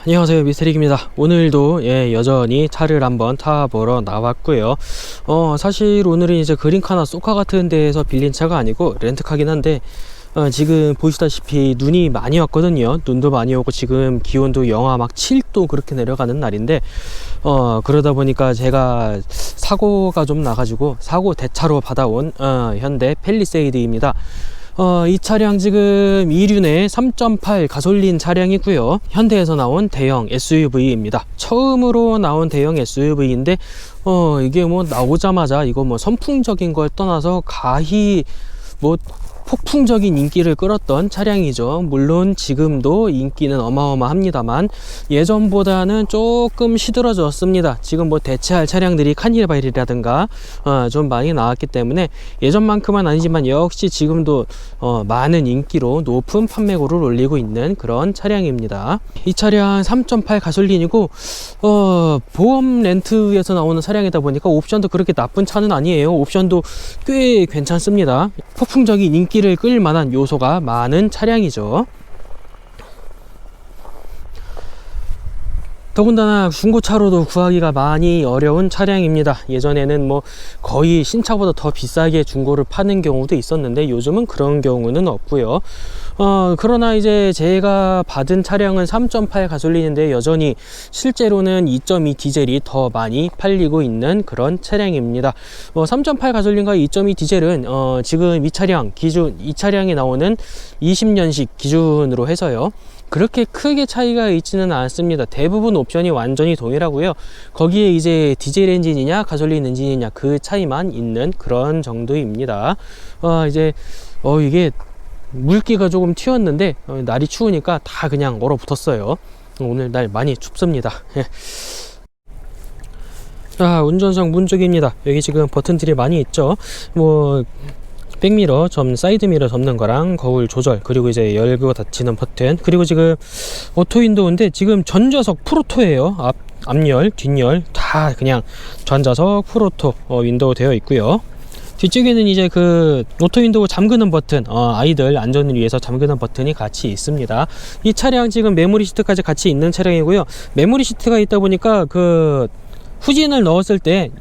안녕하세요, 미스테릭입니다. 오늘도 여전히 차를 한번 타보러 나왔고요. 사실 오늘은 이제 그린카나 쏘카 같은 데에서 빌린 차가 아니고 렌트카긴 한데 지금 보시다시피 눈이 많이 왔거든요. 눈도 많이 오고 지금 기온도 영하 막 7도 그렇게 내려가는 날인데 그러다 보니까 제가 사고가 좀 나가지고 사고 대차로 받아온 현대 팰리세이드입니다. 이 차량 지금 2륜의 3.8 가솔린 차량이고요. 현대에서 나온 대형 SUV입니다. 처음으로 나온 대형 SUV인데 이게 뭐 나오자마자 이거 뭐 선풍적인 걸 떠나서 가히 뭐 폭풍적인 인기를 끌었던 차량이죠. 물론 지금도 인기는 어마어마합니다만 예전보다는 조금 시들어졌습니다. 지금 뭐 대체할 차량들이 카니발이라든가 좀 많이 나왔기 때문에 예전만큼은 아니지만 역시 지금도 많은 인기로 높은 판매고를 올리고 있는 그런 차량입니다. 이 차량 3.8 가솔린이고 보험 렌트에서 나오는 차량이다 보니까 옵션도 그렇게 나쁜 차는 아니에요. 옵션도 꽤 괜찮습니다. 폭풍적인 인기를 끌 만한 요소가 많은 차량이죠. 더군다나 중고차로도 구하기가 많이 어려운 차량입니다. 예전에는 뭐 거의 신차보다 더 비싸게 중고를 파는 경우도 있었는데 요즘은 그런 경우는 없고요. 그러나 이제 제가 받은 차량은 3.8 가솔린인데 여전히 실제로는 2.2 디젤이 더 많이 팔리고 있는 그런 차량입니다. 3.8 가솔린과 2.2 디젤은 지금 이 차량이 나오는 20년식 기준으로 해서요. 그렇게 크게 차이가 있지는 않습니다. 대부분 옵션이 완전히 동일하고요. 거기에 이제 디젤 엔진이냐 가솔린 엔진이냐 그 차이만 있는 그런 정도입니다. 이게 물기가 조금 튀었는데 날이 추우니까 다 그냥 얼어붙었어요. 오늘 날 많이 춥습니다. 자, 운전석 문 쪽입니다. 여기 지금 버튼들이 많이 있죠. 뭐 백미러, 사이드미러 접는 거랑 거울 조절, 그리고 이제 열고 닫히는 버튼, 그리고 지금 오토윈도우인데 지금 전좌석 풀오토예요. 앞열, 뒷열 다 그냥 전좌석 풀오토 윈도우 되어 있고요. 뒤쪽에는 이제 그 오토윈도우 잠그는 버튼, 아이들 안전을 위해서 잠그는 버튼이 같이 있습니다. 이 차량 지금 메모리 시트까지 같이 있는 차량이고요. 메모리 시트가 있다 보니까 그 후진을 넣었을 때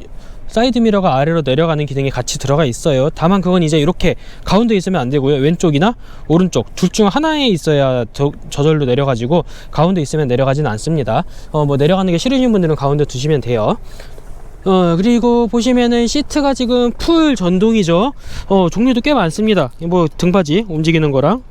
사이드미러가 아래로 내려가는 기능이 같이 들어가 있어요. 다만 그건 이제 이렇게 가운데 있으면 안 되고요. 왼쪽이나 오른쪽 둘 중 하나에 있어야 저절로 내려가지고 가운데 있으면 내려가진 않습니다. 뭐 내려가는 게 싫으신 분들은 가운데 두시면 돼요. 그리고 보시면은 시트가 지금 풀 전동이죠. 종류도 꽤 많습니다. 뭐 등받이 움직이는 거랑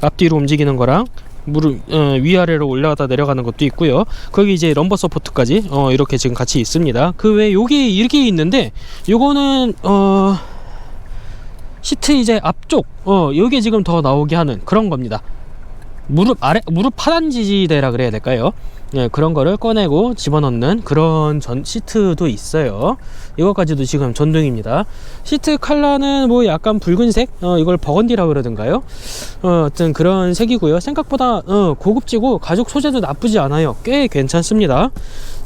앞뒤로 움직이는 거랑 무릎 위아래로 올라가다 내려가는 것도 있고요. 거기 이제 럼버 서포트까지 이렇게 지금 같이 있습니다. 그 외에 여기 이렇게 있는데 요거는 시트 이제 앞쪽 여기 지금 더 나오게 하는 그런 겁니다. 무릎 하단 지지대라 그래야 될까요? 그런 거를 꺼내고 집어넣는 그런 시트도 있어요. 이것까지도 지금 전동입니다. 시트 컬러는 뭐 약간 붉은색, 이걸 버건디라고 그러던가요? 어떤 그런 색이고요. 생각보다 고급지고 가죽 소재도 나쁘지 않아요. 꽤 괜찮습니다.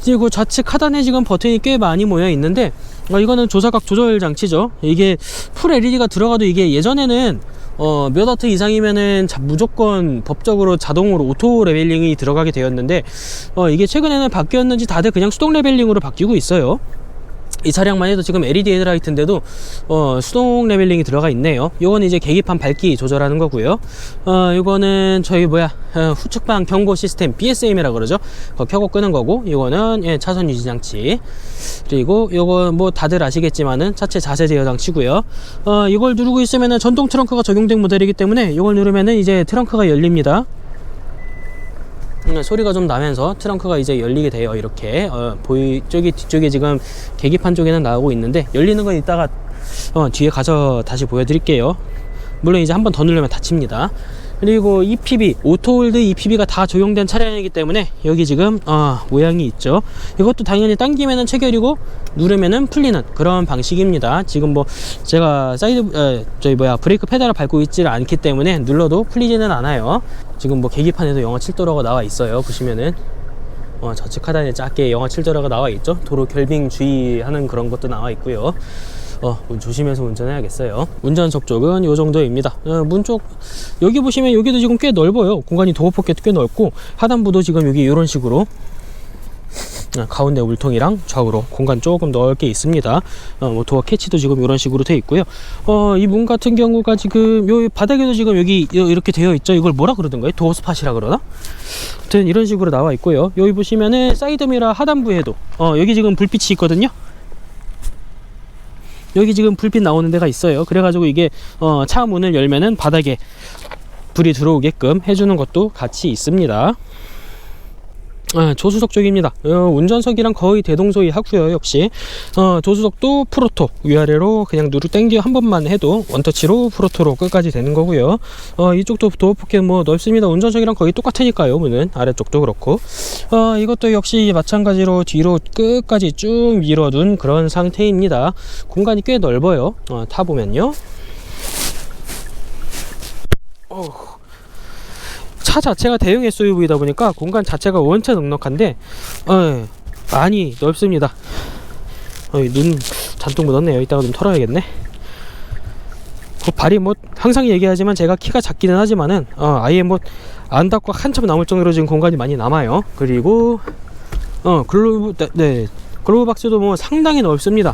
그리고 좌측 하단에 지금 버튼이 꽤 많이 모여 있는데 이거는 조사각 조절 장치죠. 이게 풀 LED가 들어가도 이게 예전에는 몇 와트 이상이면은 무조건 법적으로 자동으로 오토 레벨링이 들어가게 되었는데 이게 최근에는 바뀌었는지 다들 그냥 수동 레벨링으로 바뀌고 있어요. 이 차량만 해도 지금 LED 헤드라이트인데도 수동 레벨링이 들어가 있네요. 요거는 이제 계기판 밝기 조절하는 거고요. 요거는 저희 후측방 경고 시스템 BSM이라 그러죠. 그거 켜고 끄는 거고, 요거는 차선 유지 장치. 그리고 요거 뭐 다들 아시겠지만은 차체 자세 제어 장치고요. 이걸 누르고 있으면은 전동 트렁크가 적용된 모델이기 때문에 이걸 누르면은 이제 트렁크가 열립니다. 소리가 좀 나면서 트렁크가 이제 열리게 돼요. 이렇게 뒤쪽에 지금 계기판 쪽에는 나오고 있는데 열리는 건 이따가 뒤에 가서 다시 보여드릴게요. 물론 이제 한 번 더 누르면 닫힙니다. 그리고 EPB, 오토홀드 EPB가 다 적용된 차량이기 때문에 여기 지금 모양이 있죠. 이것도 당연히 당기면은 체결이고 누르면은 풀리는 그런 방식입니다. 지금 뭐 제가 브레이크 페달을 밟고 있지를 않기 때문에 눌러도 풀리지는 않아요. 지금 뭐 계기판에도 영하 7도라고 나와 있어요. 보시면은 좌측 하단에 작게 영하 7도라고 나와 있죠. 도로 결빙 주의하는 그런 것도 나와 있고요. 조심해서 운전해야겠어요. 운전석 쪽은 이 정도입니다. 문 쪽 여기 보시면 여기도 지금 꽤 넓어요. 공간이 도어 포켓도 꽤 넓고 하단부도 지금 여기 이런 식으로 가운데 물통이랑 좌우로 공간 조금 넓게 있습니다. 뭐 도어 캐치도 지금 이런 식으로 되어 있고요. 이 문 같은 경우가 지금 요 바닥에도 지금 여기 이렇게 되어 있죠. 이걸 뭐라 그러던가요? 도어 스팟이라 그러나? 아무튼 이런 식으로 나와 있고요. 여기 보시면은 사이드미러 하단부에도 여기 지금 불빛이 있거든요. 여기 지금 불빛 나오는 데가 있어요. 그래가지고 이게 차 문을 열면은 바닥에 불이 들어오게끔 해주는 것도 같이 있습니다. 조수석 쪽입니다. 운전석이랑 거의 대동소이 하고요. 역시 조수석도 프로토 위아래로 그냥 누르 땡겨 한 번만 해도 원터치로 프로토로 끝까지 되는 거고요. 이쪽도 도어 포켓 뭐 넓습니다. 운전석이랑 거의 똑같으니까요. 문은 아래쪽도 그렇고 이것도 역시 마찬가지로 뒤로 끝까지 쭉 밀어둔 그런 상태입니다. 공간이 꽤 넓어요. 타보면요. 차 자체가 대형 SUV다 보니까 공간 자체가 원체 넉넉한데 많이 넓습니다. 눈 잔뜩 묻었네요. 이따가 좀 털어야겠네. 그 발이 뭐 항상 얘기하지만 제가 키가 작기는 하지만은 아예 뭐 안 닿고 한참 남을 정도로 지금 공간이 많이 남아요. 그리고 글로브 박스도 뭐 상당히 넓습니다.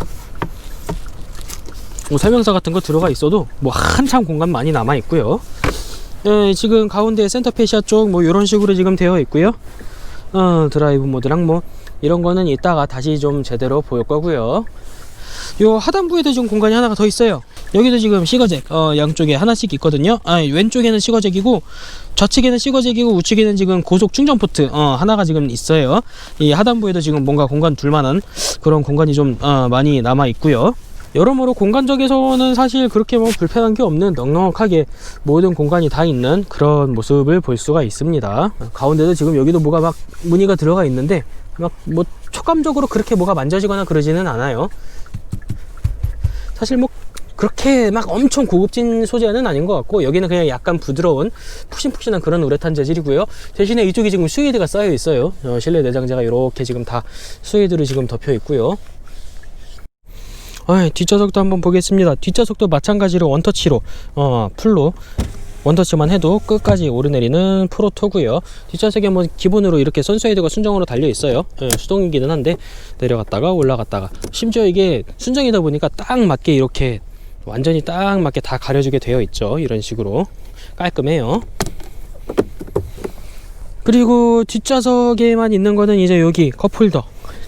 뭐 설명서 같은 거 들어가 있어도 뭐 한참 공간 많이 남아 있고요. 지금 가운데 센터 페시아 쪽 뭐 이런 식으로 지금 되어 있고요. 드라이브 모드랑 뭐 이런 거는 이따가 다시 좀 제대로 보일 거고요. 요 하단부에도 지금 공간이 하나가 더 있어요. 여기도 지금 시거잭 양쪽에 하나씩 있거든요. 왼쪽에는 시거잭이고 좌측에는 시거잭이고 우측에는 지금 고속 충전 포트 하나가 지금 있어요. 이 하단부에도 지금 뭔가 공간 둘만한 그런 공간이 좀 많이 남아 있고요. 여러모로 공간적에서는 사실 그렇게 뭐 불편한 게 없는 넉넉하게 모든 공간이 다 있는 그런 모습을 볼 수가 있습니다. 가운데도 지금 여기도 뭐가 막 무늬가 들어가 있는데 막 뭐 촉감적으로 그렇게 뭐가 만져지거나 그러지는 않아요. 사실 뭐 그렇게 막 엄청 고급진 소재는 아닌 것 같고 여기는 그냥 약간 부드러운 푹신푹신한 그런 우레탄 재질이고요. 대신에 이쪽이 지금 스웨이드가 쌓여 있어요. 실내 내장재가 이렇게 지금 다 스웨이드로 지금 덮여 있고요. 뒷좌석도 한번 보겠습니다. 뒷좌석도 마찬가지로 원터치로 풀로 원터치만 해도 끝까지 오르내리는 프로토고요. 뒷좌석에 뭐 기본으로 이렇게 선스웨이드가 순정으로 달려 있어요. 수동이기는 한데 내려갔다가 올라갔다가 심지어 이게 순정이다 보니까 딱 맞게 이렇게 완전히 딱 맞게 다 가려주게 되어 있죠. 이런 식으로 깔끔해요. 그리고 뒷좌석에만 있는 거는 이제 여기 컵홀더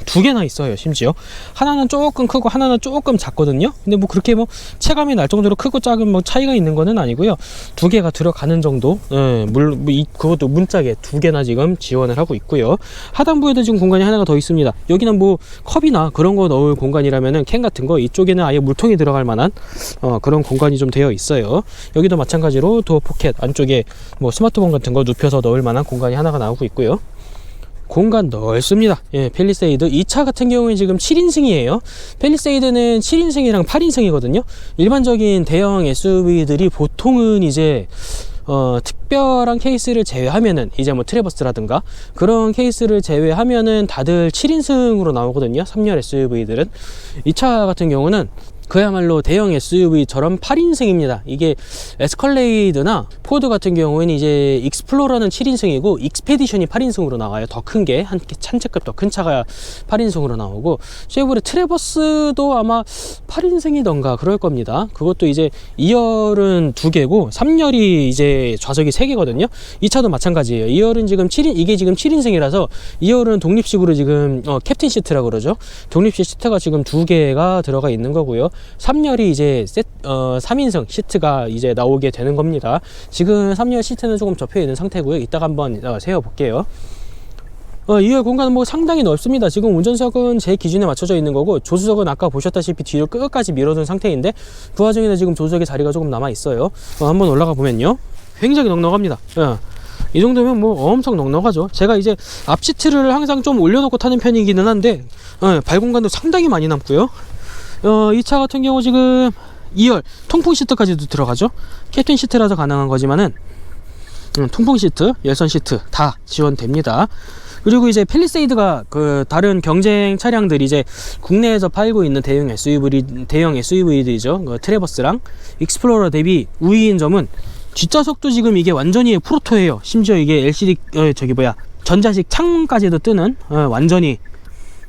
두 개나 있어요. 심지어 하나는 조금 크고 하나는 조금 작거든요. 근데 뭐 그렇게 뭐 체감이 날 정도로 크고 작은 뭐 차이가 있는 거는 아니고요. 두 개가 들어가는 정도. 그것도 문짝에 두 개나 지금 지원을 하고 있고요. 하단부에도 지금 공간이 하나가 더 있습니다. 여기는 뭐 컵이나 그런 거 넣을 공간이라면은 캔 같은 거, 이쪽에는 아예 물통이 들어갈 만한 그런 공간이 좀 되어 있어요. 여기도 마찬가지로 도어 포켓 안쪽에 뭐 스마트폰 같은 거 눕혀서 넣을 만한 공간이 하나가 나오고 있고요. 공간 넓습니다. 팰리세이드 이 차 같은 경우에 지금 7인승이에요 팰리세이드는 7인승이랑 8인승이거든요 일반적인 대형 SUV들이 보통은 이제 특별한 케이스를 제외하면은 이제 뭐 트래버스라든가 그런 케이스를 제외하면은 다들 7인승으로 나오거든요 3열 SUV들은. 이 차 같은 경우는 그야말로 대형 SUV처럼 8인승입니다. 이게 에스컬레이드나 포드 같은 경우에는 이제 익스플로러는 7인승이고 익스페디션이 8인승으로 나와요. 더 큰 게 한 채급 더 큰 차가 8인승으로 나오고 쉐보레 트래버스도 아마 8인승이던가 그럴 겁니다. 그것도 이제 2열은 2개고 3열이 이제 좌석이 3개거든요. 이 차도 마찬가지예요. 2열은 지금 7인 이게 지금 7인승이라서 2열은 독립식으로 지금 캡틴 시트라고 그러죠. 독립식 시트가 지금 2개가 들어가 있는 거고요. 3열이 이제 3인승 시트가 이제 나오게 되는 겁니다. 지금 3열 시트는 조금 접혀 있는 상태고요. 이따가 한번 세워 볼게요. 2열 공간은 뭐 상당히 넓습니다. 지금 운전석은 제 기준에 맞춰져 있는 거고 조수석은 아까 보셨다시피 뒤로 끝까지 밀어둔 상태인데 그 와중에는 지금 조수석에 자리가 조금 남아 있어요. 한번 올라가 보면요. 굉장히 넉넉합니다. 이 정도면 뭐 엄청 넉넉하죠. 제가 이제 앞 시트를 항상 좀 올려놓고 타는 편이기는 한데 발 공간도 상당히 많이 남고요. 이 차 같은 경우 지금 2열 통풍 시트까지도 들어가죠. 캡틴 시트라서 가능한 거지만은 통풍 시트, 열선 시트 다 지원됩니다. 그리고 이제 팰리세이드가 그 다른 경쟁 차량들이 이제 국내에서 팔고 있는 대형 SUV들이죠. 그 트래버스랑 익스플로러 대비 우위인 점은 뒷좌석도 지금 이게 완전히 프로토예요. 심지어 이게 LCD 전자식 창문까지도 뜨는 완전히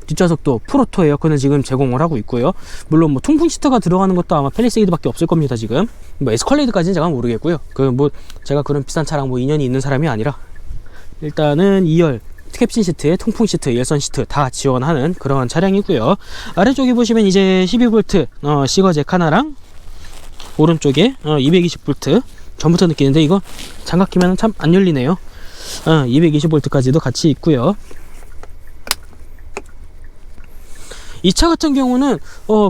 뒷좌석도 프로토 에어컨을 지금 제공을 하고 있고요. 물론 뭐 통풍 시트가 들어가는 것도 아마 팰리세이드밖에 없을 겁니다. 지금 뭐 에스컬레이드까지는 제가 모르겠고요. 그 뭐 제가 그런 비싼 차랑 뭐 인연이 있는 사람이 아니라 일단은 2열 캡신 시트에 통풍 시트, 열선 시트 다 지원하는 그런 차량이고요. 아래쪽에 보시면 이제 12V 시거 잭 하나랑 오른쪽에 220V 전부터 느끼는데 이거 장갑 끼면 참 안 열리네요. 220V까지도 같이 있고요. 이 차 같은 경우는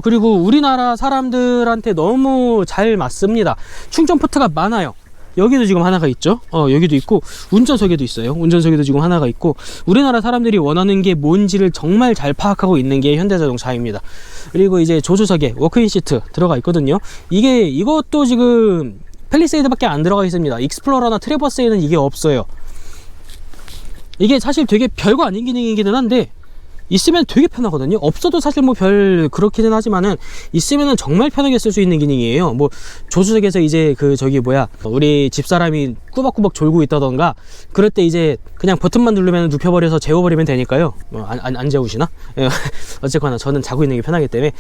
그리고 우리나라 사람들한테 너무 잘 맞습니다. 충전 포트가 많아요. 여기도 지금 하나가 있죠. 여기도 있고 운전석에도 있어요. 운전석에도 지금 하나가 있고 우리나라 사람들이 원하는 게 뭔지를 정말 잘 파악하고 있는 게 현대자동차입니다. 그리고 이제 조수석에 워크인 시트 들어가 있거든요. 이것도 지금 팰리세이드밖에 안 들어가 있습니다. 익스플로러나 트래버스에는 이게 없어요. 이게 사실 되게 별거 아닌 기능이기는 한데 있으면 되게 편하거든요. 없어도 사실 뭐 별 그렇기는 하지만은 있으면은 정말 편하게 쓸 수 있는 기능이에요. 뭐 조수석에서 이제 우리 집사람이 꾸벅꾸벅 졸고 있다던가 그럴 때 이제 그냥 버튼만 누르면 눕혀버려서 재워버리면 되니까요. 안 재우시나? 어쨌거나 저는 자고 있는 게 편하기 때문에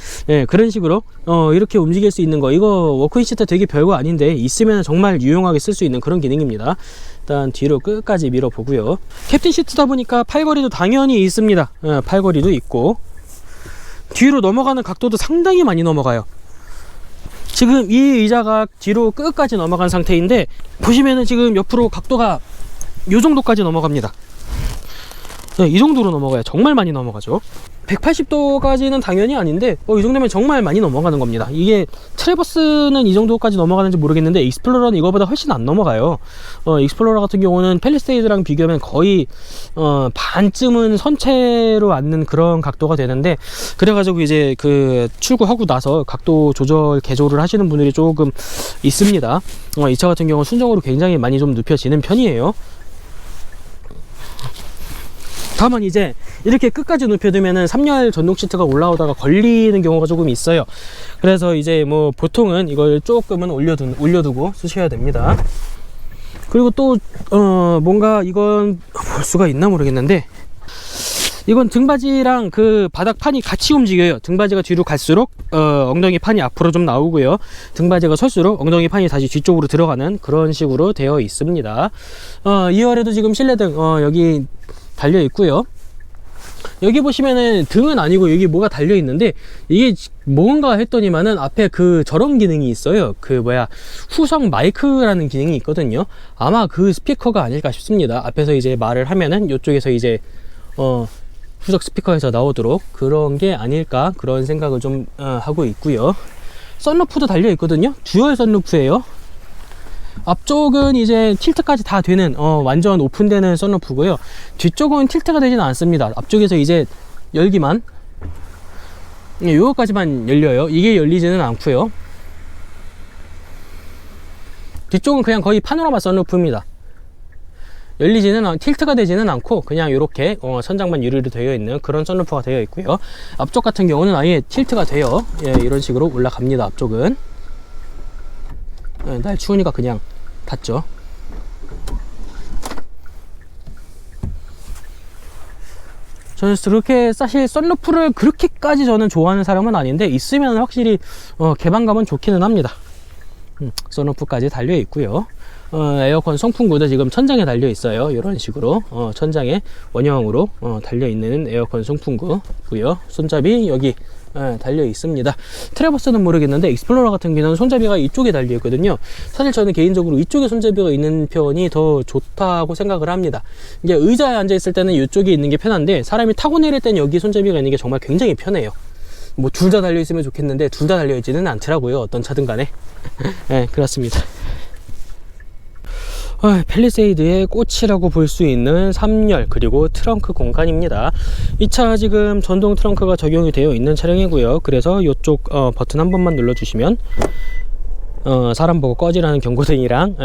그런 식으로 이렇게 움직일 수 있는 거, 이거 워크인 시트 되게 별거 아닌데 있으면 정말 유용하게 쓸 수 있는 그런 기능입니다. 일단 뒤로 끝까지 밀어보고요. 캡틴 시트다 보니까 팔걸이도 당연히 있습니다. 팔걸이도 있고 뒤로 넘어가는 각도도 상당히 많이 넘어가요. 지금 이 의자가 뒤로 끝까지 넘어간 상태인데 보시면은 지금 옆으로 각도가 이 정도까지 넘어갑니다. 이 정도로 넘어가요. 정말 많이 넘어가죠. 180도까지는 당연히 아닌데 이 정도면 정말 많이 넘어가는 겁니다. 이게 트래버스는 이 정도까지 넘어가는지 모르겠는데 익스플로러는 이거보다 훨씬 안 넘어가요. 익스플로러 같은 경우는 팰리세이드랑 비교하면 거의 반쯤은 선체로 앉는 그런 각도가 되는데 그래가지고 이제 그 출고하고 나서 각도 조절 개조를 하시는 분들이 조금 있습니다. 이 차 같은 경우는 순정으로 굉장히 많이 좀 눕혀지는 편이에요. 다만 이제 이렇게 끝까지 눕혀두면은 3열 전동 시트가 올라오다가 걸리는 경우가 조금 있어요. 그래서 이제 뭐 보통은 이걸 조금은 올려두고 쓰셔야 됩니다. 그리고 또 뭔가 이건 볼 수가 있나 모르겠는데 이건 등받이랑 그 바닥판이 같이 움직여요. 등받이가 뒤로 갈수록 엉덩이 판이 앞으로 좀 나오고요. 등받이가 설수록 엉덩이 판이 다시 뒤쪽으로 들어가는 그런 식으로 되어 있습니다. 2열에도 지금 실내등 여기 달려 있고요. 여기 보시면은 등은 아니고 여기 뭐가 달려 있는데 이게 뭔가 했더니만은 앞에 그 저런 기능이 있어요. 후성 마이크라는 기능이 있거든요. 아마 그 스피커가 아닐까 싶습니다. 앞에서 이제 말을 하면은 이쪽에서 이제 후속 스피커에서 나오도록 그런 게 아닐까 그런 생각을 좀 하고 있고요. 썬루프도 달려 있거든요. 듀얼 썬루프예요. 앞쪽은 이제 틸트까지 다 되는 완전 오픈되는 썬루프고요. 뒤쪽은 틸트가 되지는 않습니다. 앞쪽에서 이제 열기만 요거까지만 열려요. 이게 열리지는 않고요. 뒤쪽은 그냥 거의 파노라마 썬루프입니다. 틸트가 되지는 않고 그냥 이렇게 천장만 유리로 되어 있는 그런 썬루프가 되어 있고요. 앞쪽 같은 경우는 아예 틸트가 돼요. 이런 식으로 올라갑니다. 앞쪽은 날 추우니까 그냥 닫죠. 저는 그렇게 사실 썬루프를 그렇게까지 저는 좋아하는 사람은 아닌데 있으면 확실히 개방감은 좋기는 합니다. 썬루프까지 달려 있고요. 에어컨 송풍구도 지금 천장에 달려 있어요. 이런 식으로 천장에 원형으로 달려 있는 에어컨 송풍구고요. 손잡이 여기 달려 있습니다. 트래버스는 모르겠는데 익스플로러 같은 경우는 손잡이가 이쪽에 달려 있거든요. 사실 저는 개인적으로 이쪽에 손잡이가 있는 편이 더 좋다고 생각을 합니다. 이게 의자에 앉아 있을 때는 이쪽에 있는 게 편한데 사람이 타고 내릴 때는 여기 손잡이가 있는 게 정말 굉장히 편해요. 뭐 둘 다 달려 있으면 좋겠는데 둘 다 달려 있지는 않더라고요. 어떤 차든 간에. 네, 그렇습니다. 팰리세이드의 꽃이라고 볼 수 있는 3열 그리고 트렁크 공간입니다. 이 차 지금 전동 트렁크가 적용이 되어 있는 차량이고요. 그래서 이쪽 버튼 한 번만 눌러주시면 사람 보고 꺼지라는 경고등이랑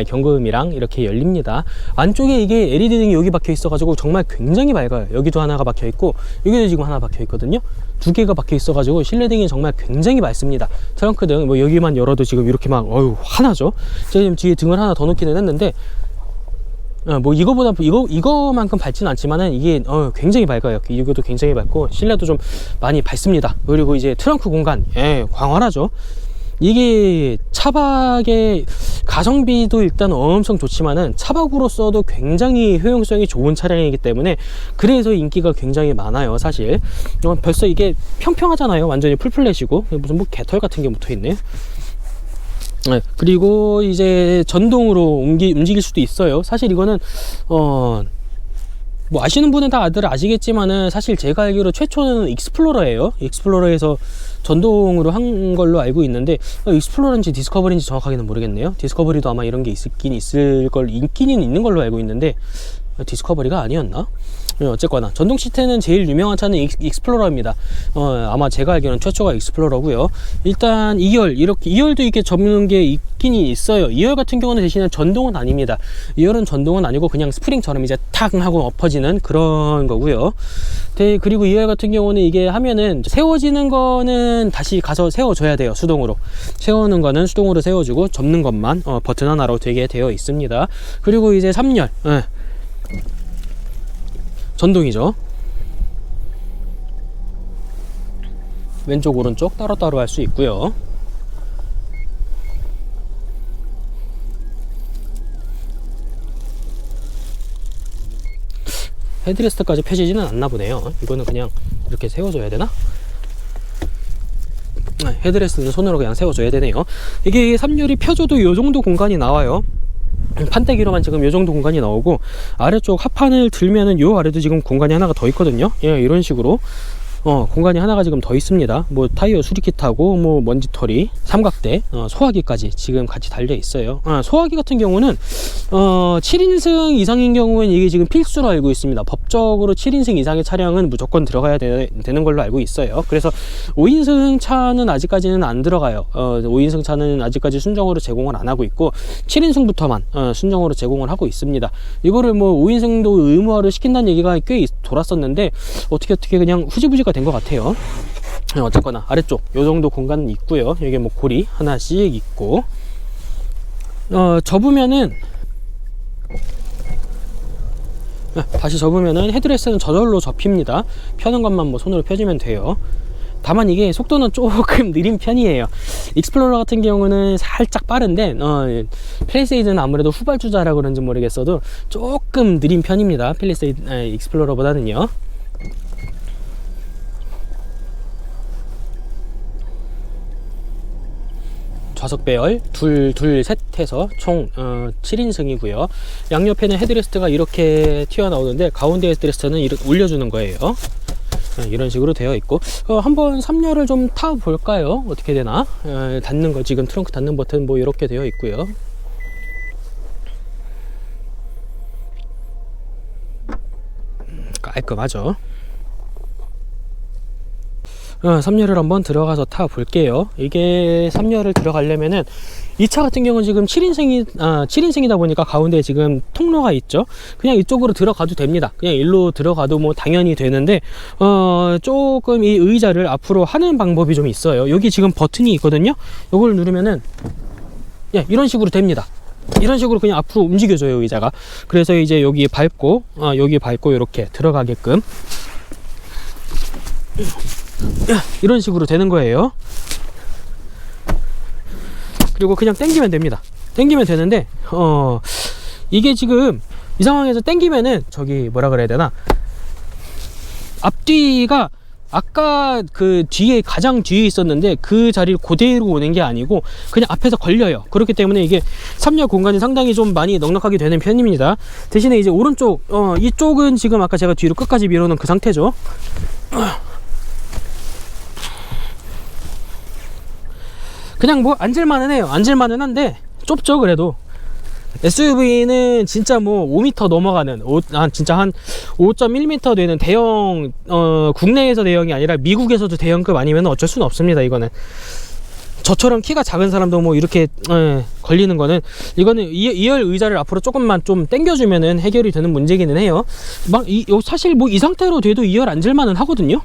경고음이랑 이렇게 열립니다. 안쪽에 이게 LED 등이 여기 박혀 있어 가지고 정말 굉장히 밝아요. 여기도 하나가 박혀 있고 여기도 지금 하나 박혀 있거든요. 두 개가 박혀 있어 가지고 실내등이 정말 굉장히 밝습니다. 트렁크등 뭐 여기만 열어도 지금 이렇게 막 화나죠. 제가 지금 뒤에 등을 하나 더 놓기는 했는데 뭐 이거보다 이거만큼 밝지는 않지만은 이게 굉장히 밝아요. 이것도 굉장히 밝고 실내도 좀 많이 밝습니다. 그리고 이제 트렁크 공간 광활하죠. 이게 차박의 가성비도 일단 엄청 좋지만은 차박으로서도 굉장히 효용성이 좋은 차량이기 때문에 그래서 인기가 굉장히 많아요. 사실 벌써 이게 평평하잖아요. 완전히 풀플랫이고 무슨 뭐 개털 같은 게 붙어 있네. 그리고 이제 전동으로 움직일 수도 있어요. 사실 이거는 뭐 아시는 분은 다들 아시겠지만은 사실 제가 알기로 최초는 익스플로러예요. 익스플로러에서 전동으로 한 걸로 알고 있는데 익스플로러인지 디스커버리인지 정확하게는 모르겠네요. 디스커버리도 아마 이런 게 있기는 있는 걸로 알고 있는데 디스커버리가 아니었나? 어쨌거나 전동 시트는 제일 유명한 차는 익스플로러입니다. 아마 제가 알기로는 최초가 익스플로러고요. 일단 2열 이렇게 2열도 이렇게 접는 게 있긴 있어요. 2열 같은 경우는 대신에 전동은 아닙니다. 2열은 전동은 아니고 그냥 스프링처럼 이제 탁 하고 엎어지는 그런 거고요. 그리고 2열 같은 경우는 이게 하면은 세워지는 거는 다시 가서 세워줘야 돼요. 수동으로 세우는 거는 수동으로 세워주고 접는 것만 버튼 하나로 되게 되어 있습니다. 그리고 이제 3열 전동이죠. 왼쪽 오른쪽 따로따로 할 수 있고요. 헤드레스트까지 펴지지는 않나 보네요. 이거는 그냥 이렇게 세워줘야 되나? 헤드레스트는 손으로 그냥 세워줘야 되네요. 이게 3열이 펴줘도 이 정도 공간이 나와요. 판때기로만 지금 이 정도 공간이 나오고 아래쪽 하판을 들면은 요 아래도 지금 공간이 하나가 더 있거든요. 이런 식으로 공간이 하나가 지금 더 있습니다. 뭐 타이어 수리킷하고 뭐 먼지털이 삼각대 소화기까지 지금 같이 달려 있어요. 소화기 같은 경우는 7인승 이상인 경우는 이게 지금 필수로 알고 있습니다. 법적으로 7인승 이상의 차량은 무조건 들어가야 되는 걸로 알고 있어요. 그래서 5인승 차는 아직까지는 안 들어가요. 5인승 차는 아직까지 순정으로 제공을 안 하고 있고 7인승부터만 순정으로 제공을 하고 있습니다. 이거를 뭐 5인승도 의무화를 시킨다는 얘기가 꽤 돌았었는데 어떻게 그냥 후지부지가 된 것 같아요. 어쨌거나 아래쪽 요 정도 공간은 있고요. 여기 뭐 고리 하나씩 있고 접으면은 다시 접으면은 헤드레스트는 저절로 접힙니다. 펴는 것만 뭐 손으로 펴주면 돼요. 다만 이게 속도는 조금 느린 편이에요. 익스플로러 같은 경우는 살짝 빠른데 팰리세이드는 아무래도 후발주자라 그런지 모르겠어도 조금 느린 편입니다. 익스플로러보다는요. 좌석 배열 둘 셋 해서 총 7인승이고요 양옆에는 헤드레스트가 이렇게 튀어나오는데 가운데 헤드레스트는 이렇게 올려주는 거예요. 이런 식으로 되어 있고 한번 3열을 좀 타 볼까요? 어떻게 되나? 닫는 거 지금 트렁크 닫는 버튼 뭐 이렇게 되어 있고요. 깔끔하죠. 3열을 한번 들어가서 타 볼게요. 이게 3열을 들어가려면은 이 차 같은 경우는 지금 7인승이다 보니까 가운데 지금 통로가 있죠. 그냥 이쪽으로 들어가도 됩니다. 그냥 일로 들어가도 뭐 당연히 되는데 조금 이 의자를 앞으로 하는 방법이 좀 있어요. 여기 지금 버튼이 있거든요. 이걸 누르면은 이런 식으로 됩니다. 이런 식으로 그냥 앞으로 움직여줘요, 의자가. 그래서 이제 여기 밟고 이렇게 들어가게끔 이런 식으로 되는 거예요. 그리고 그냥 당기면 됩니다. 당기면 되는데 이게 지금 이 상황에서 당기면은 저기 뭐라 그래야 되나, 앞뒤가 아까 그 뒤에 가장 뒤에 있었는데 그 자리를 그대로 오는 게 아니고 그냥 앞에서 걸려요. 그렇기 때문에 이게 3열 공간이 상당히 좀 많이 넉넉하게 되는 편입니다. 대신에 이제 오른쪽 이쪽은 지금 아까 제가 뒤로 끝까지 밀어놓은 그 상태죠. 그냥 뭐 앉을만은 해요. 앉을만은 한데 좁죠. 그래도 SUV는 진짜 뭐 5m 넘어가는 진짜 한 5.1m 되는 대형 국내에서 대형이 아니라 미국에서도 대형급 아니면 어쩔 수는 없습니다. 이거는 저처럼 키가 작은 사람도 뭐 이렇게 걸리는 거는, 이거는 2열 의자를 앞으로 조금만 좀 당겨주면은 해결이 되는 문제기는 해요. 사실 뭐 이 상태로 돼도 2열 앉을만은 하거든요.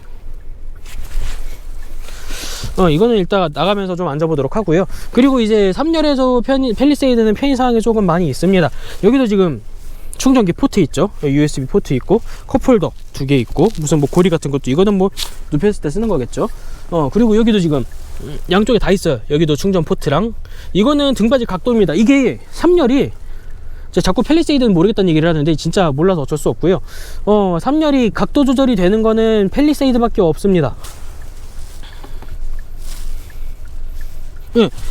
이거는 일단 나가면서 좀 앉아보도록 하고요. 그리고 이제 3열에서 팰리세이드는 편의사항이 조금 많이 있습니다. 여기도 지금 충전기 포트 있죠. USB 포트 있고, 컵홀더 2개 있고, 무슨 뭐 고리 같은 것도, 이거는 뭐 눕혔을 때 쓰는 거겠죠. 그리고 여기도 지금 양쪽에 다 있어요. 여기도 충전 포트랑, 이거는 등받이 각도입니다. 이게 3열이 자꾸 팰리세이드는 모르겠다는 얘기를 하는데 진짜 몰라서 어쩔 수 없고요. 3열이 각도 조절이 되는 거는 팰리세이드 밖에 없습니다.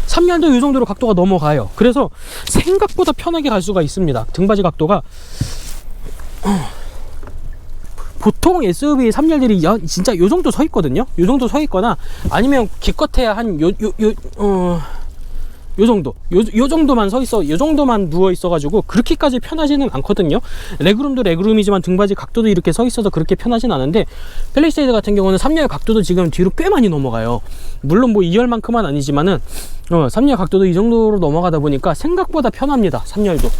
3열도 이 정도로 각도가 넘어가요. 그래서 생각보다 편하게 갈 수가 있습니다. 등받이 각도가 보통 SUV 3열들이 진짜 요 정도 서 있거든요. 요 정도 서 있거나 아니면 기껏해야 한 요 정도만 서 있어, 요 정도만 누워 있어 가지고 그렇게까지 편하지는 않거든요. 레그룸도 레그룸이지만 등받이 각도도 이렇게 서 있어서 그렇게 편하진 않은데, 팰리세이드 같은 경우는 3열 각도도 지금 뒤로 꽤 많이 넘어가요. 물론 뭐 2열만큼은 아니지만은 3열 각도도 이 정도로 넘어가다 보니까 생각보다 편합니다. 3열도.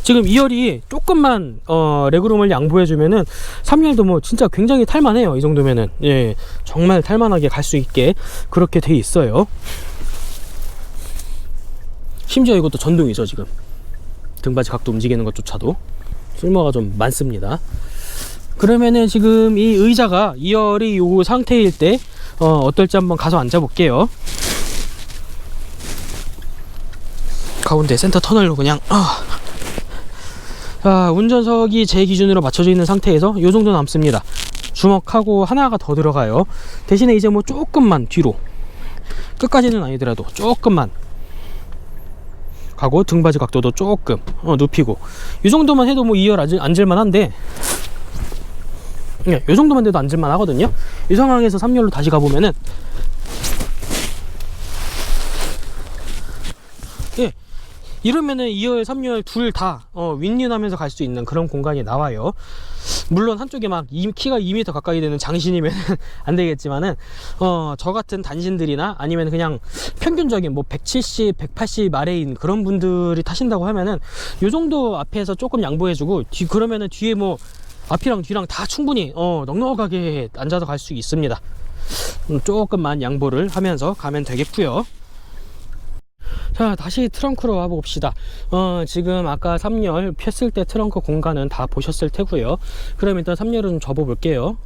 지금 2열이 조금만 레그룸을 양보해주면은 3열도 뭐 진짜 굉장히 탈만해요. 이 정도면은 정말 탈만하게 갈 수 있게 그렇게 돼 있어요. 심지어 이것도 전동이죠. 지금 등받이 각도 움직이는 것조차도 쓸모가 좀 많습니다. 그러면은 지금 이 의자가 2열이 요 상태일 때 어떨지 한번 가서 앉아 볼게요. 가운데 센터 터널로 그냥 운전석이 제 기준으로 맞춰져 있는 상태에서 요 정도 남습니다. 주먹하고 하나가 더 들어가요. 대신에 이제 뭐 조금만 뒤로, 끝까지는 아니더라도 조금만 가고, 등받이 각도도 조금 눕히고, 이 정도만 해도 뭐 2열 앉을만 한데, 이 정도만 돼도 앉을만 하거든요. 이 상황에서 3열로 다시 가보면은 이러면은 2열, 3열 둘 다 윈윈하면서 갈 수 있는 그런 공간이 나와요. 물론 한쪽에 막 키가 2m 가까이 되는 장신이면 안 되겠지만은 저 같은 단신들이나 아니면 그냥 평균적인 뭐 170, 180 아래인 그런 분들이 타신다고 하면은 요 정도 앞에서 조금 양보해주고, 그러면은 뒤에 뭐 앞이랑 뒤랑 다 충분히 넉넉하게 앉아서 갈 수 있습니다. 조금만 양보를 하면서 가면 되겠고요. 자, 다시 트렁크로 와봅시다. 지금 아까 3열 폈을 때 트렁크 공간은 다 보셨을 테고요. 그럼 일단 3열을 좀 접어볼게요.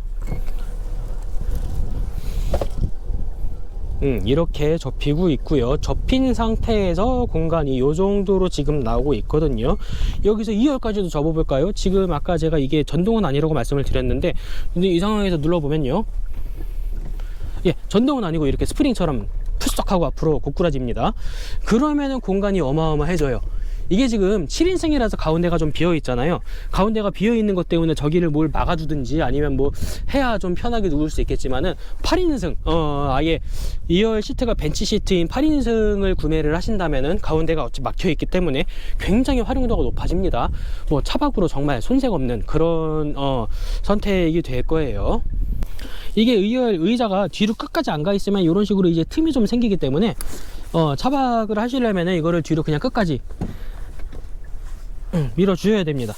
이렇게 접히고 있고요. 접힌 상태에서 공간이 요 정도로 지금 나오고 있거든요. 여기서 2열까지도 접어볼까요? 지금 아까 제가 이게 전동은 아니라고 말씀을 드렸는데, 근데 이 상황에서 눌러보면요, 전동은 아니고 이렇게 스프링처럼 푸석하고 앞으로 고꾸라집니다. 그러면은 공간이 어마어마해져요. 이게 지금 7인승이라서 가운데가 좀 비어 있잖아요. 가운데가 비어 있는 것 때문에 저기를 뭘 막아주든지 아니면 뭐 해야 좀 편하게 누울 수 있겠지만은 8인승 아예 2열 시트가 벤치 시트인 8인승을 구매를 하신다면은 가운데가 어찌 막혀 있기 때문에 굉장히 활용도가 높아집니다. 뭐 차박으로 정말 손색 없는 그런 선택이 될 거예요. 이게 2열 의자가 뒤로 끝까지 안 가 있으면 이런 식으로 이제 틈이 좀 생기기 때문에 차박을 하시려면 이거를 뒤로 그냥 끝까지 밀어 주셔야 됩니다.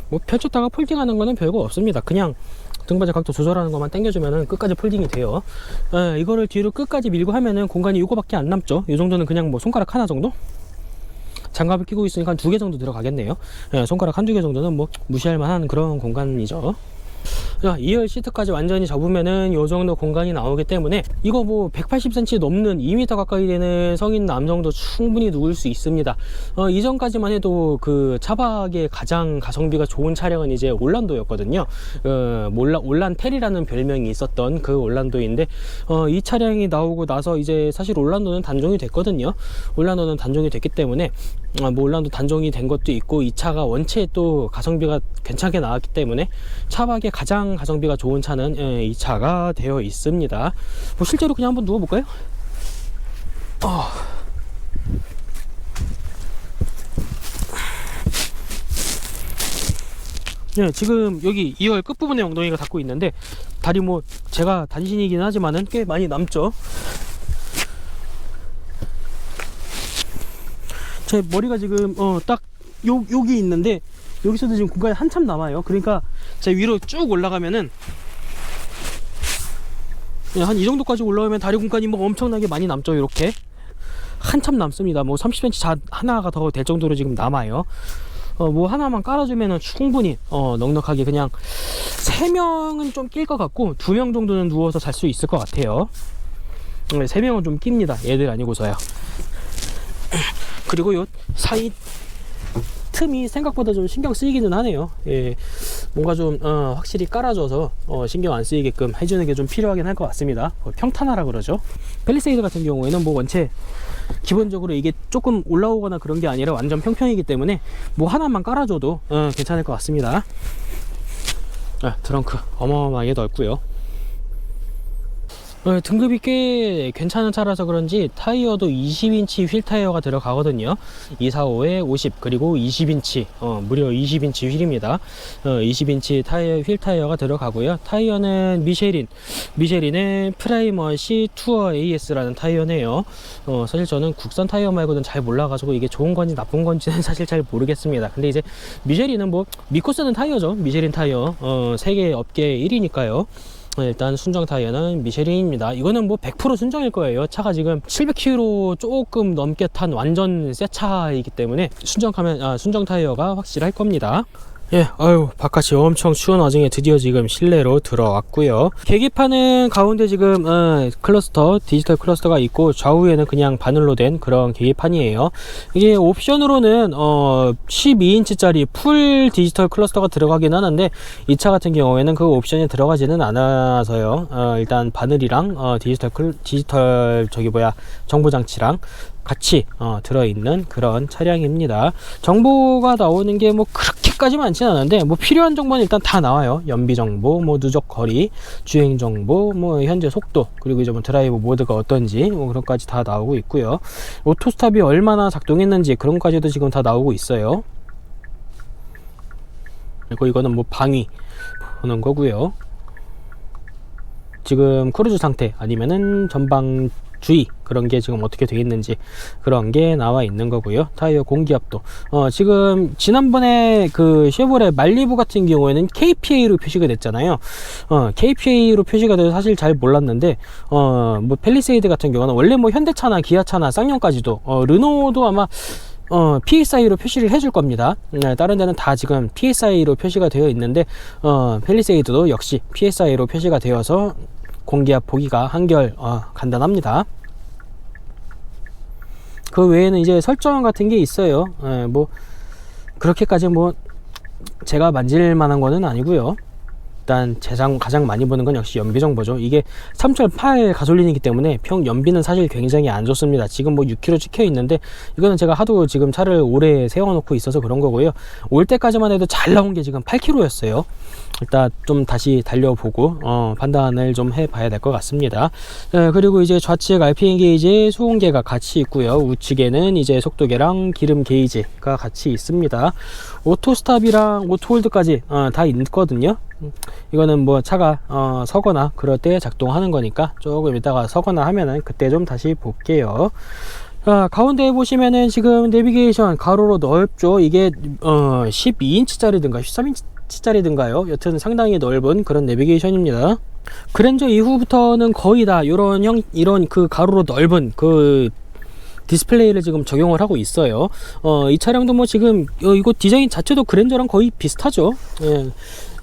뭐 펼쳤다가 폴딩하는 거는 별거 없습니다. 그냥 등받이 각도 조절하는 것만 당겨주면 끝까지 폴딩이 돼요. 이거를 뒤로 끝까지 밀고 하면은 공간이 요거밖에 안 남죠. 이 정도는 그냥 뭐 손가락 하나 정도? 장갑을 끼고 있으니까 한 2개 정도 들어가겠네요. 손가락 한두 개 정도는 뭐 무시할 만한 그런 공간이죠. 자, 2열 시트까지 완전히 접으면은 요 정도 공간이 나오기 때문에 이거 뭐 180cm 넘는 2m 가까이 되는 성인 남성도 충분히 누울 수 있습니다. 이전까지만 해도 그 차박의 가장 가성비가 좋은 차량은 이제 올란도였거든요. 올란텔이라는 별명이 있었던 그 올란도인데, 이 차량이 나오고 나서 이제 사실 올란도는 단종이 됐거든요. 올란도는 단종이 됐기 때문에 뭐 올란도 단종이 된 것도 있고, 이 차가 원체 또 가성비가 괜찮게 나왔기 때문에 차박의 가장 가성비가 좋은 차는 이 차가 되어 있습니다. 뭐 실제로 그냥 한번 누워볼까요? 지금 여기 2열 끝부분에 엉덩이가 닿고 있는데 다리 뭐 제가 단신이긴 하지만은 꽤 많이 남죠. 제 머리가 지금 딱 여기 있는데 여기서도 지금 공간이 한참 남아요. 그러니까 제 위로 쭉 올라가면은 한 이 정도까지 올라오면 다리 공간이 뭐 엄청나게 많이 남죠. 이렇게 한참 남습니다. 뭐 30cm 하나가 더 될 정도로 지금 남아요. 뭐 하나만 깔아주면은 충분히 넉넉하게 그냥 3명은 좀 낄 것 같고 2명 정도는 누워서 잘 수 있을 것 같아요. 3명은 좀 낍니다. 얘들 아니고서야. 그리고 요 사이 틈이 생각보다 좀 신경 쓰이기는 하네요. 예, 뭔가 좀 확실히 깔아줘서 신경 안 쓰이게끔 해주는 게 좀 필요하긴 할 것 같습니다. 평탄화라 그러죠. 펠리세이드 같은 경우에는 뭐 원체 기본적으로 이게 조금 올라오거나 그런 게 아니라 완전 평평이기 때문에 뭐 하나만 깔아줘도 괜찮을 것 같습니다. 트렁크 어마어마하게 넓고요. 등급이 꽤 괜찮은 차라서 그런지 타이어도 20인치 휠 타이어가 들어가거든요. 245에 50 그리고 20인치 무려 20인치 휠입니다. 20인치 휠 타이어가 들어가고요. 타이어는 미쉐린의 프라이머시 투어 AS라는 타이어네요. 사실 저는 국산 타이어 말고는 잘 몰라가지고 이게 좋은 건지 나쁜 건지는 사실 잘 모르겠습니다. 근데 이제 미쉐린은 뭐 믿고 쓰는 타이어죠. 미쉐린 타이어 세계 업계 1위니까요. 일단 순정 타이어는 미쉐린입니다. 이거는 뭐 100% 순정일 거예요. 차가 지금 700km 조금 넘게 탄 완전 새 차이기 때문에 순정 타이어가 확실할 겁니다. 예, 바깥이 엄청 추운 와중에 드디어 지금 실내로 들어왔고요. 계기판은 가운데 지금 디지털 클러스터가 있고 좌우에는 그냥 바늘로 된 그런 계기판이에요. 이게 옵션으로는 12인치짜리 풀 디지털 클러스터가 들어가긴 하는데 이 차 같은 경우에는 그 옵션이 들어가지는 않아서요. 일단 바늘이랑 디지털 정보 장치랑 같이 들어있는 그런 차량입니다. 정보가 나오는 게 뭐 그렇게까지 많지는 않은데 뭐 필요한 정보는 일단 다 나와요. 연비 정보, 뭐 누적 거리, 주행 정보, 뭐 현재 속도, 그리고 이제 뭐 드라이브 모드가 어떤지 뭐 그런 까지 다 나오고 있고요. 오토스탑이 얼마나 작동했는지 그런 까지도 지금 다 나오고 있어요. 그리고 이거는 뭐 방위 보는 거고요. 지금 크루즈 상태 아니면은 전방 주의 그런 게 지금 어떻게 되겠는지 그런 게 나와 있는 거고요. 타이어 공기압도 지금 지난번에 그 쉐보레 말리부 같은 경우에는 KPA로 표시가 됐잖아요. KPA로 표시가 돼서 사실 잘 몰랐는데 뭐 펠리세이드 같은 경우는 원래 뭐 현대차나 기아차나 쌍용까지도 르노도 아마 PSI로 표시를 해줄 겁니다. 다른 데는 다 지금 PSI로 표시가 되어 있는데 펠리세이드도 역시 PSI로 표시가 되어서 공기압 보기가 한결 간단합니다. 그 외에는 이제 설정 같은 게 있어요. 뭐 그렇게까지 뭐 제가 만질 만한 거는 아니고요. 일단 가장 많이 보는 건 역시 연비 정보죠. 이게 3.8 가솔린이기 때문에 평 연비는 사실 굉장히 안 좋습니다. 지금 뭐 6km 찍혀 있는데 이거는 제가 하도 지금 차를 오래 세워놓고 있어서 그런 거고요. 올 때까지만 해도 잘 나온 게 지금 8km였어요. 일단 좀 다시 달려보고 판단을 좀 해봐야 될 것 같습니다. 그리고 이제 좌측 RPM 게이지 수온계가 같이 있고요. 우측에는 이제 속도계랑 기름 게이지가 같이 있습니다. 오토스탑이랑 오토홀드까지 다 있거든요. 이거는 뭐 차가 서거나 그럴 때 작동하는 거니까 조금 이따가 서거나 하면은 그때 좀 다시 볼게요. 가운데 보시면은 지금 내비게이션 가로로 넓죠. 이게 12인치짜리든가 13인치짜리든가요. 여튼 상당히 넓은 그런 내비게이션입니다. 그랜저 이후부터는 거의 다 이런 그 가로로 넓은 그 디스플레이를 지금 적용을 하고 있어요. 이 차량도 뭐 지금 이거 디자인 자체도 그랜저랑 거의 비슷하죠. 예.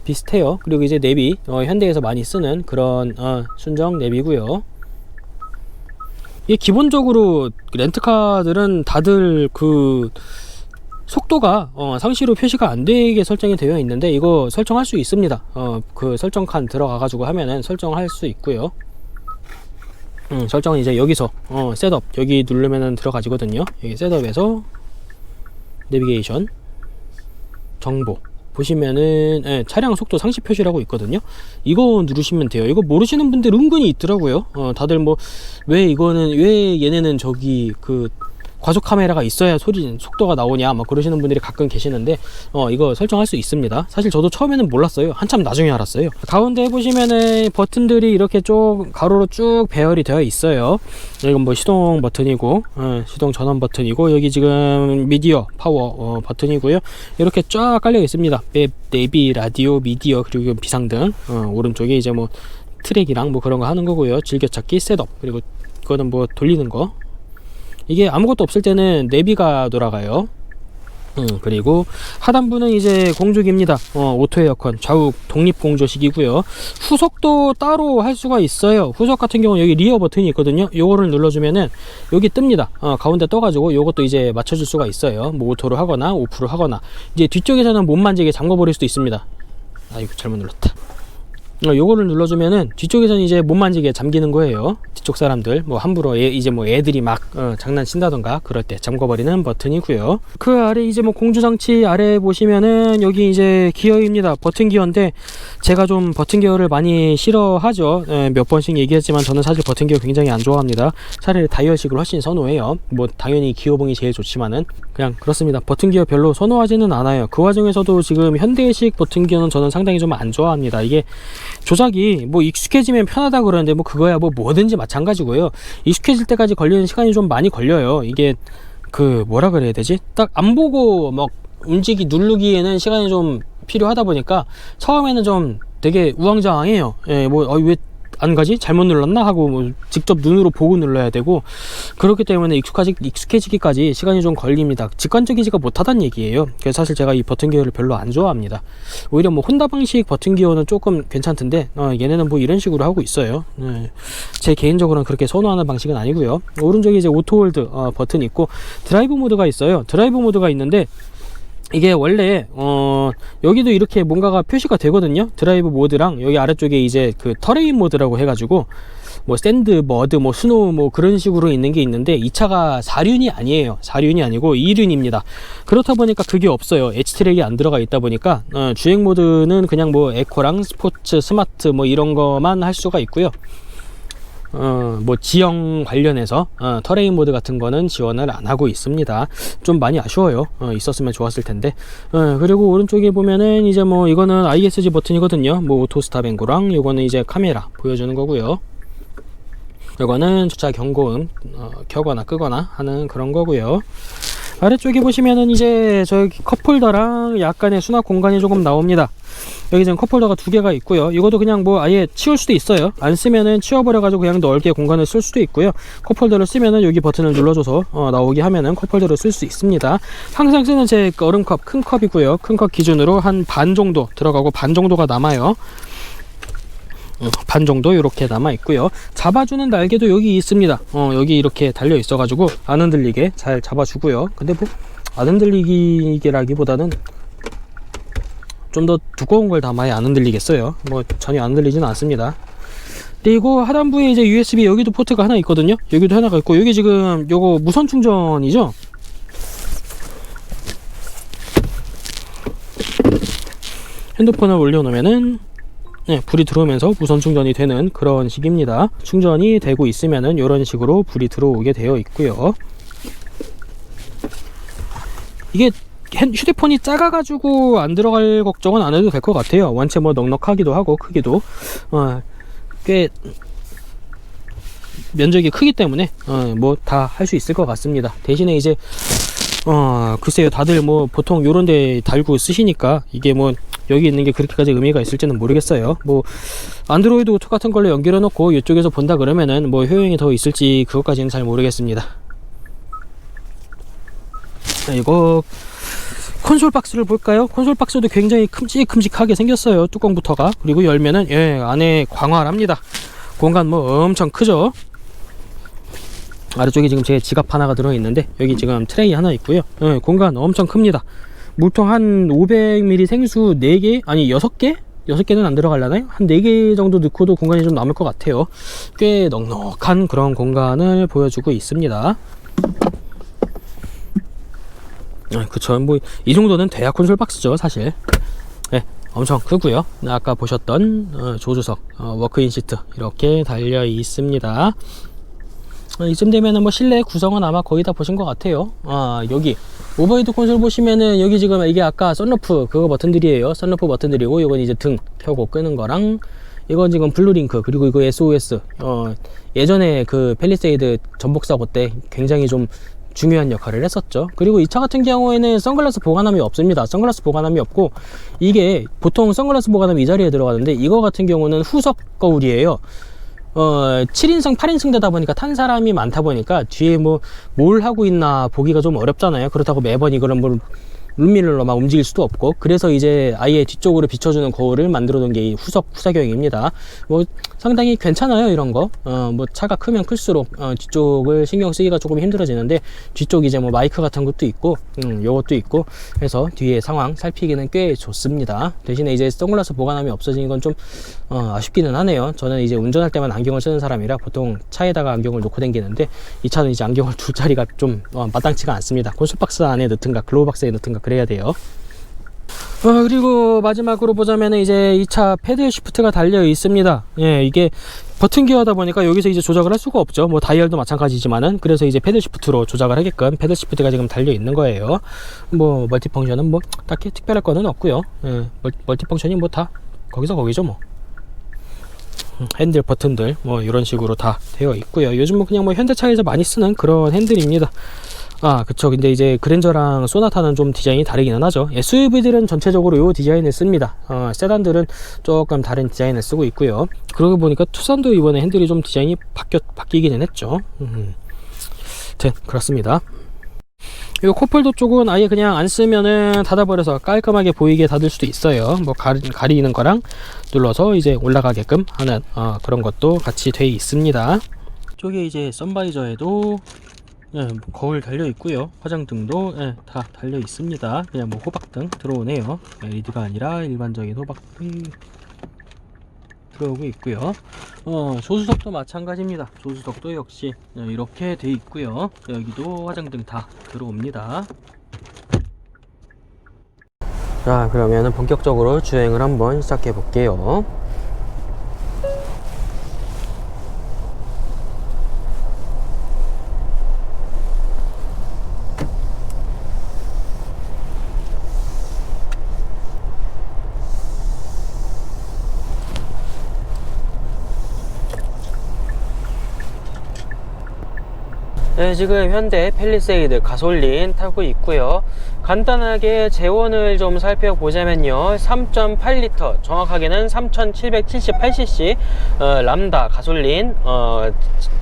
비슷해요. 그리고 이제 내비 현대에서 많이 쓰는 그런 순정 내비고요. 이게 기본적으로 렌트카들은 다들 그 속도가 상시로 표시가 안 되게 설정이 되어 있는데 이거 설정할 수 있습니다. 그 설정 칸 들어가 가지고 하면은 설정할 수 있고요. 설정은 이제 여기서 셋업 여기 누르면은 들어가지거든요. 여기 셋업에서 내비게이션 정보 보시면은 차량 속도 상시 표시라고 있거든요. 이거 누르시면 돼요. 이거 모르시는 분들 은근히 있더라고요. 다들 뭐 왜 얘네는 저기 그 과속 카메라가 있어야 속도가 나오냐 막 그러시는 분들이 가끔 계시는데 이거 설정할 수 있습니다. 사실 저도 처음에는 몰랐어요. 한참 나중에 알았어요. 가운데 보시면은 버튼들이 이렇게 쭉 가로로 쭉 배열이 되어 있어요. 이건 뭐 시동 버튼이고 시동 전원 버튼이고, 여기 지금 미디어 파워 버튼이고요. 이렇게 쫙 깔려 있습니다. 맵, 내비, 라디오, 미디어, 그리고 비상등. 오른쪽에 이제 뭐 트랙이랑 뭐 그런 거 하는 거고요. 즐겨찾기, 셋업, 그리고 그거는 뭐 돌리는 거. 이게 아무것도 없을 때는 내비가 돌아가요. 그리고 하단부는 이제 공조기입니다. 오토 에어컨, 좌우 독립 공조식이고요. 후석도 따로 할 수가 있어요. 후석 같은 경우는 여기 리어 버튼이 있거든요. 요거를 눌러주면은 여기 뜹니다. 가운데 떠가지고 요것도 이제 맞춰줄 수가 있어요. 뭐 오토로 하거나 오프로 하거나. 이제 뒤쪽에서는 못 만지게 잠궈버릴 수도 있습니다. 아이고, 잘못 눌렀다. 요거를 눌러주면은 뒤쪽에서는 이제 못 만지게 잠기는 거예요. 뒤쪽 사람들 뭐 함부로 이제 뭐 애들이 막 장난친다던가 그럴 때 잠궈버리는 버튼이고요. 그 아래 이제 뭐 공조장치 아래 보시면은 여기 이제 기어입니다. 버튼 기어인데 제가 좀 버튼 기어를 많이 싫어하죠. 몇 번씩 얘기했지만 저는 사실 버튼 기어 굉장히 안 좋아합니다. 차라리 다이얼식을 훨씬 선호해요. 뭐 당연히 기어봉이 제일 좋지만은 그냥 그렇습니다. 버튼 기어 별로 선호하지는 않아요. 그 와중에서도 지금 현대식 버튼 기어는 저는 상당히 좀 안 좋아합니다. 이게 조작이 뭐 익숙해지면 편하다 그러는데 뭐 그거야 뭐 뭐든지 마찬가지고요. 익숙해질 때까지 걸리는 시간이 좀 많이 걸려요. 이게 그 뭐라 그래야 되지? 딱 안 보고 막 누르기에는 시간이 좀 필요하다 보니까 처음에는 좀 되게 우왕좌왕해요. 예, 뭐 왜 안 가지? 잘못 눌렀나? 하고 뭐 직접 눈으로 보고 눌러야 되고, 그렇기 때문에 익숙해지기까지 시간이 좀 걸립니다. 직관적이지가 못하다는 얘기예요. 그래서 사실 제가 이 버튼 기어를 별로 안 좋아합니다. 오히려 뭐 혼다 방식 버튼 기어는 조금 괜찮던데 얘네는 뭐 이런 식으로 하고 있어요. 제 개인적으로는 그렇게 선호하는 방식은 아니고요. 오른쪽에 이제 오토 홀드 버튼이 있고 드라이브 모드가 있어요. 드라이브 모드가 있는데 이게 원래 여기도 이렇게 뭔가가 표시가 되거든요. 드라이브 모드랑 여기 아래쪽에 이제 그 터레인 모드라고 해가지고 뭐 샌드, 머드, 뭐 스노우 뭐 그런 식으로 있는 게 있는데 이 차가 4륜이 아니에요. 4륜이 아니고 2륜입니다. 그렇다 보니까 그게 없어요. H트랙이 안 들어가 있다 보니까 주행 모드는 그냥 뭐 에코랑 스포츠, 스마트 뭐 이런 거만 할 수가 있고요. 뭐 지형 관련해서 터레인 모드 같은 거는 지원을 안 하고 있습니다. 좀 많이 아쉬워요. 있었으면 좋았을 텐데. 그리고 오른쪽에 보면은 이제 뭐 이거는 ISG 버튼이거든요. 뭐 오토 스탑 앵고랑 요거는 이제 카메라 보여주는 거고요. 요거는 주차 경고음 켜거나 끄거나 하는 그런 거고요. 아래쪽에 보시면은 이제 저기 컵홀더랑 약간의 수납 공간이 조금 나옵니다. 여기 지금 컵홀더가 두 개가 있고요. 이것도 그냥 뭐 아예 치울 수도 있어요. 안 쓰면은 치워버려 가지고 그냥 넓게 공간을 쓸 수도 있고요. 컵홀더를 쓰면은 여기 버튼을 눌러줘서 나오게 하면은 컵홀더를 쓸 수 있습니다. 항상 쓰는 제 얼음컵 큰 컵이고요. 큰 컵 기준으로 한 반 정도 들어가고 반 정도가 남아요. 반 정도 이렇게 남아 있고요. 잡아주는 날개도 여기 있습니다. 여기 이렇게 달려 있어 가지고 안 흔들리게 잘 잡아주고요. 근데 뭐 안 흔들리기라기보다는 좀 더 두꺼운 걸 담아야 안 흔들리겠어요. 뭐 전혀 안 흔들리지는 않습니다. 그리고 하단부에 이제 USB 여기도 포트가 하나 있거든요. 여기도 하나가 있고, 여기 지금 요거 무선 충전이죠. 핸드폰을 올려놓으면은 불이 들어오면서 무선 충전이 되는 그런 식입니다. 충전이 되고 있으면은 이런 식으로 불이 들어오게 되어 있고요. 이게 휴대폰이 작아가지고 안 들어갈 걱정은 안 해도 될 것 같아요. 원체 뭐 넉넉하기도 하고 크기도 꽤 면적이 크기 때문에 뭐 다 할 수 있을 것 같습니다. 대신에 이제 글쎄요, 다들 뭐 보통 요런 데 달고 쓰시니까 이게 뭐 여기 있는 게 그렇게까지 의미가 있을지는 모르겠어요. 뭐 안드로이드 오토 같은 걸로 연결해 놓고 이쪽에서 본다 그러면은 뭐 효용이 더 있을지 그것까지는 잘 모르겠습니다. 이거 콘솔 박스를 볼까요? 콘솔 박스도 굉장히 큼직큼직하게 생겼어요. 뚜껑부터가. 그리고 열면은 안에 광활합니다. 공간 뭐 엄청 크죠. 아래쪽에 지금 제 지갑 하나가 들어있는데 여기 지금 트레이 하나 있고요. 공간 엄청 큽니다. 물통 한 500ml 생수 4개? 아니 6개? 6개는 안 들어가려나요? 한 4개 정도 넣고도 공간이 좀 남을 것 같아요. 꽤 넉넉한 그런 공간을 보여주고 있습니다. 그쵸, 뭐 이 정도는 돼야 콘솔 박스죠 사실. 엄청 크고요. 아까 보셨던 조주석 워크인 시트 이렇게 달려 있습니다. 이쯤 되면은 뭐 실내 구성은 아마 거의 다 보신 것 같아요. 여기 오버헤드 콘솔 보시면은 여기 지금 이게 아까 썬루프 그거 버튼들이에요. 썬루프 버튼들이고, 이건 이제 등 켜고 끄는 거랑, 이건 지금 블루링크, 그리고 이거 SOS. 예전에 그 팰리세이드 전복 사고 때 굉장히 좀 중요한 역할을 했었죠. 그리고 이 차 같은 경우에는 선글라스 보관함이 없습니다. 선글라스 보관함이 없고, 이게 보통 선글라스 보관함이 이 자리에 들어가는데, 이거 같은 경우는 후석 거울이에요. 7인승 8인승 되다 보니까 탄 사람이 많다 보니까 뒤에 뭐 뭘 하고 있나 보기가 좀 어렵잖아요. 그렇다고 매번 이거는 뭐 룸밀러로 막 움직일 수도 없고, 그래서 이제 아예 뒤쪽으로 비춰주는 거울을 만들어 놓은 게 이 후석형입니다. 뭐 상당히 괜찮아요, 이런 거. 뭐 차가 크면 클수록 뒤쪽을 신경 쓰기가 조금 힘들어지는데, 뒤쪽 이제 뭐 마이크 같은 것도 있고, 요것도 있고 해서 뒤에 상황 살피기는 꽤 좋습니다. 대신에 이제 선글라스 보관함이 없어지는 건 좀 아쉽기는 하네요. 저는 이제 운전할 때만 안경을 쓰는 사람이라 보통 차에다가 안경을 놓고 다니는데, 이 차는 이제 안경을 둘 자리가 좀 마땅치가 않습니다. 콘솔박스 안에 넣든가 글로우박스에 넣든가 그래야 돼요. 그리고 마지막으로 보자면 이제 이 차 패들 시프트가 달려 있습니다. 예, 이게 버튼 기어다 보니까 여기서 이제 조작을 할 수가 없죠. 뭐 다이얼도 마찬가지지만은, 그래서 이제 패들 시프트로 조작을 하게끔 패들 시프트가 지금 달려 있는 거예요. 뭐 멀티 펑션은 뭐 딱히 특별할 거는 없고요. 예, 멀티 펑션이 뭐 다 거기서 뭐. 핸들 버튼들 뭐 이런 식으로 다 되어 있고요. 요즘 뭐 그냥 뭐 현대차에서 많이 쓰는 그런 핸들입니다. 그쵸. 근데 이제 그랜저랑 소나타는 좀 디자인이 다르기는 하죠. SUV들은 전체적으로 요 디자인을 씁니다. 세단들은 조금 다른 디자인을 쓰고 있고요. 그러고 보니까 투싼도 이번에 핸들이 좀 디자인이 바뀌기는 했죠. 그렇습니다. 이 컵홀더 쪽은 아예 그냥 안 쓰면은 닫아버려서 깔끔하게 보이게 닫을 수도 있어요. 뭐 가리는 거랑 눌러서 이제 올라가게끔 하는 그런 것도 같이 되어 있습니다. 쪽에 이제 선바이저에도 거울 달려 있고요. 화장등도 다 달려 있습니다. 그냥 뭐 호박등 들어오네요. LED가 아니라 일반적인 호박등 들어오고 있고요. 조수석도 마찬가지입니다. 조수석도 역시 이렇게 돼 있고요. 여기도 화장등 다 들어옵니다. 자, 그러면은 본격적으로 주행을 한번 시작해 볼게요. 네, 지금 현대 팰리세이드 가솔린 타고 있고요. 간단하게 제원을 좀 살펴보자면요, 3.8L, 정확하게는 3778cc 람다 가솔린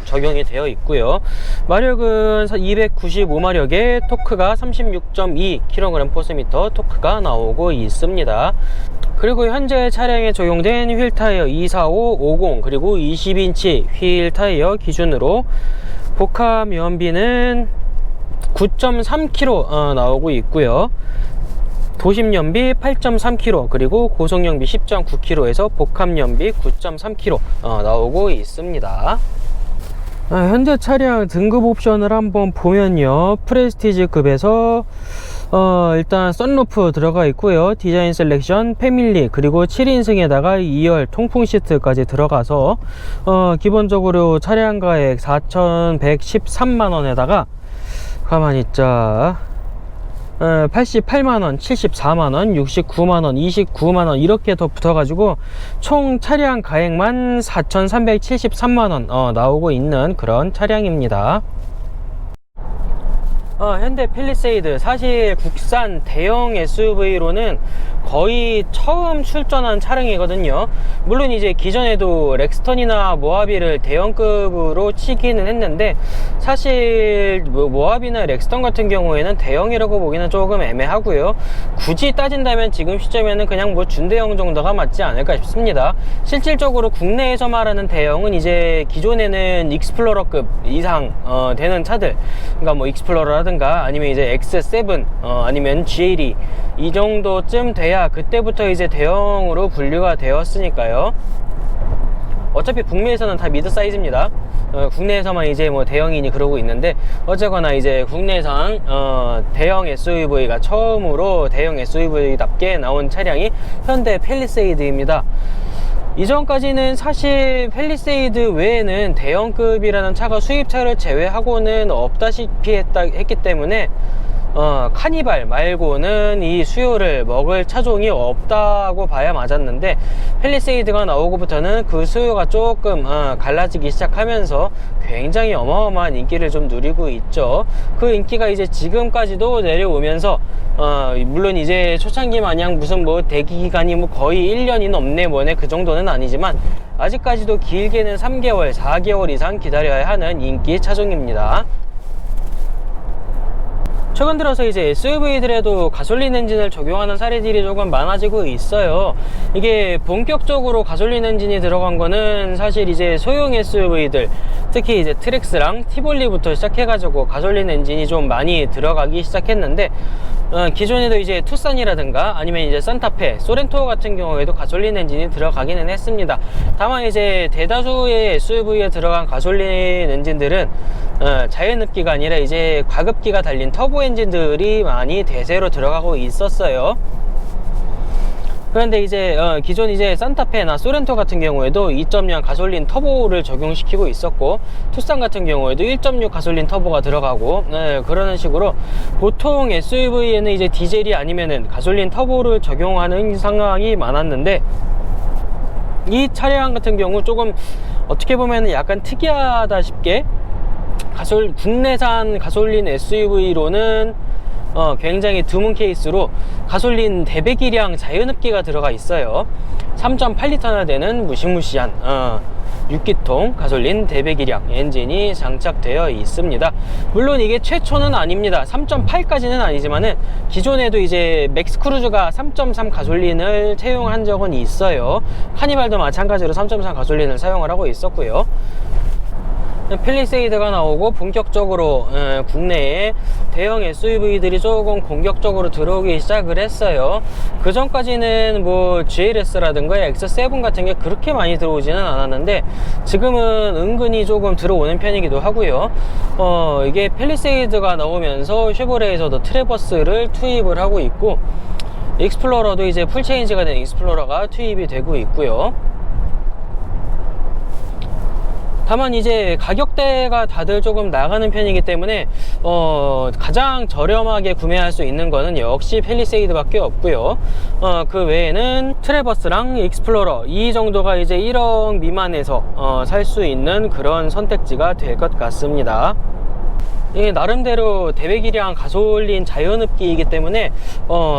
적용이 되어 있고요. 마력은 295마력에 토크가 36.2kgm/m 토크가 나오고 있습니다. 그리고 현재 차량에 적용된 휠 타이어 245, 50 그리고 20인치 휠 타이어 기준으로 복합 연비는 9.3km 나오고 있고요. 도심 연비 8.3km 그리고 고속 연비 10.9km에서 복합 연비 9.3km 나오고 있습니다. 현재 차량 등급 옵션을 한번 보면요, 프레스티지급에서 일단 썬루프 들어가 있고요. 디자인 셀렉션, 패밀리, 그리고 7인승에다가 2열 통풍 시트까지 들어가서 기본적으로 차량 가액 4,113만원에다가 가만히 있자 88만원, 74만원, 69만원, 29만원 이렇게 더 붙어가지고 총 차량 가액만 4,373만원 나오고 있는 그런 차량입니다. 현대 팰리세이드, 사실 국산 대형 SUV로는 거의 처음 출전한 차량이거든요. 물론 이제 기존에도 렉스턴이나 모하비를 대형급으로 치기는 했는데, 사실 모하비나 렉스턴 같은 경우에는 대형이라고 보기는 조금 애매하고요. 굳이 따진다면 지금 시점에는 그냥 뭐 준대형 정도가 맞지 않을까 싶습니다. 실질적으로 국내에서 말하는 대형은 이제 기존에는 익스플로러급 이상 되는 차들, 그러니까 뭐 익스플로러라든가 아니면 이제 X7 아니면 GLE 이 정도쯤 돼야 그때부터 이제 대형으로 분류가 되었으니까요. 어차피 북미에서는 다 미드 사이즈입니다. 국내에서만 이제 뭐 대형이니 그러고 있는데, 어쨌거나 이제 국내상 대형 SUV가 처음으로 대형 SUV답게 나온 차량이 현대 팰리세이드입니다. 이전까지는 사실 팰리세이드 외에는 대형급이라는 차가 수입차를 제외하고는 없다시피 했기 때문에 카니발 말고는 이 수요를 먹을 차종이 없다고 봐야 맞았는데, 팰리세이드가 나오고부터는 그 수요가 조금 갈라지기 시작하면서 굉장히 어마어마한 인기를 좀 누리고 있죠. 그 인기가 이제 지금까지도 내려오면서 물론 이제 초창기 마냥 무슨 뭐 대기 기간이 뭐 거의 1년이 넘네 뭐네 그 정도는 아니지만, 아직까지도 길게는 3개월 4개월 이상 기다려야 하는 인기 차종입니다. 최근 들어서 이제 SUV들에도 가솔린 엔진을 적용하는 사례들이 조금 많아지고 있어요. 이게 본격적으로 가솔린 엔진이 들어간 거는 사실 이제 소형 SUV들, 특히 이제 트랙스랑 티볼리부터 시작해가지고 가솔린 엔진이 좀 많이 들어가기 시작했는데, 기존에도 이제 투싼이라든가 아니면 이제 산타페, 소렌토 같은 경우에도 가솔린 엔진이 들어가기는 했습니다. 다만 이제 대다수의 SUV에 들어간 가솔린 엔진들은 자연흡기가 아니라 이제 과급기가 달린 터보 엔진들이 많이 대세로 들어가고 있었어요. 그런데 이제 기존 이제 산타페나 소렌토 같은 경우에도 2.0 가솔린 터보를 적용시키고 있었고, 투싼 같은 경우에도 1.6 가솔린 터보가 들어가고, 그러는 식으로 보통 SUV에는 이제 디젤이 아니면은 가솔린 터보를 적용하는 상황이 많았는데, 이 차량 같은 경우 조금 어떻게 보면 약간 특이하다 싶게 국내산 가솔린 SUV로는 굉장히 드문 케이스로 가솔린 대배기량 자연흡기가 들어가 있어요. 3.8L나 되는 무시무시한 6기통 가솔린 대배기량 엔진이 장착되어 있습니다. 물론 이게 최초는 아닙니다. 3.8까지는 아니지만은 기존에도 이제 맥스크루즈가 3.3 가솔린을 채용한 적은 있어요. 카니발도 마찬가지로 3.3 가솔린을 사용을 하고 있었고요. 팰리세이드가 나오고 본격적으로 국내에 대형 SUV들이 조금 공격적으로 들어오기 시작을 했어요. 그 전까지는 뭐 GLS라든가 X7 같은 게 그렇게 많이 들어오지는 않았는데, 지금은 은근히 조금 들어오는 편이기도 하고요. 이게 팰리세이드가 나오면서 쉐보레에서도 트래버스를 투입을 하고 있고, 익스플로러도 이제 풀체인지가 된 익스플로러가 투입이 되고 있고요. 다만 이제 가격대가 다들 조금 나가는 편이기 때문에 가장 저렴하게 구매할 수 있는 거는 역시 팰리세이드 밖에 없고요. 그 외에는 트래버스랑 익스플로러, 이 정도가 이제 1억 미만에서 살 수 있는 그런 선택지가 될 것 같습니다. 이게 나름대로 대배기량 가솔린 자연흡기이기 때문에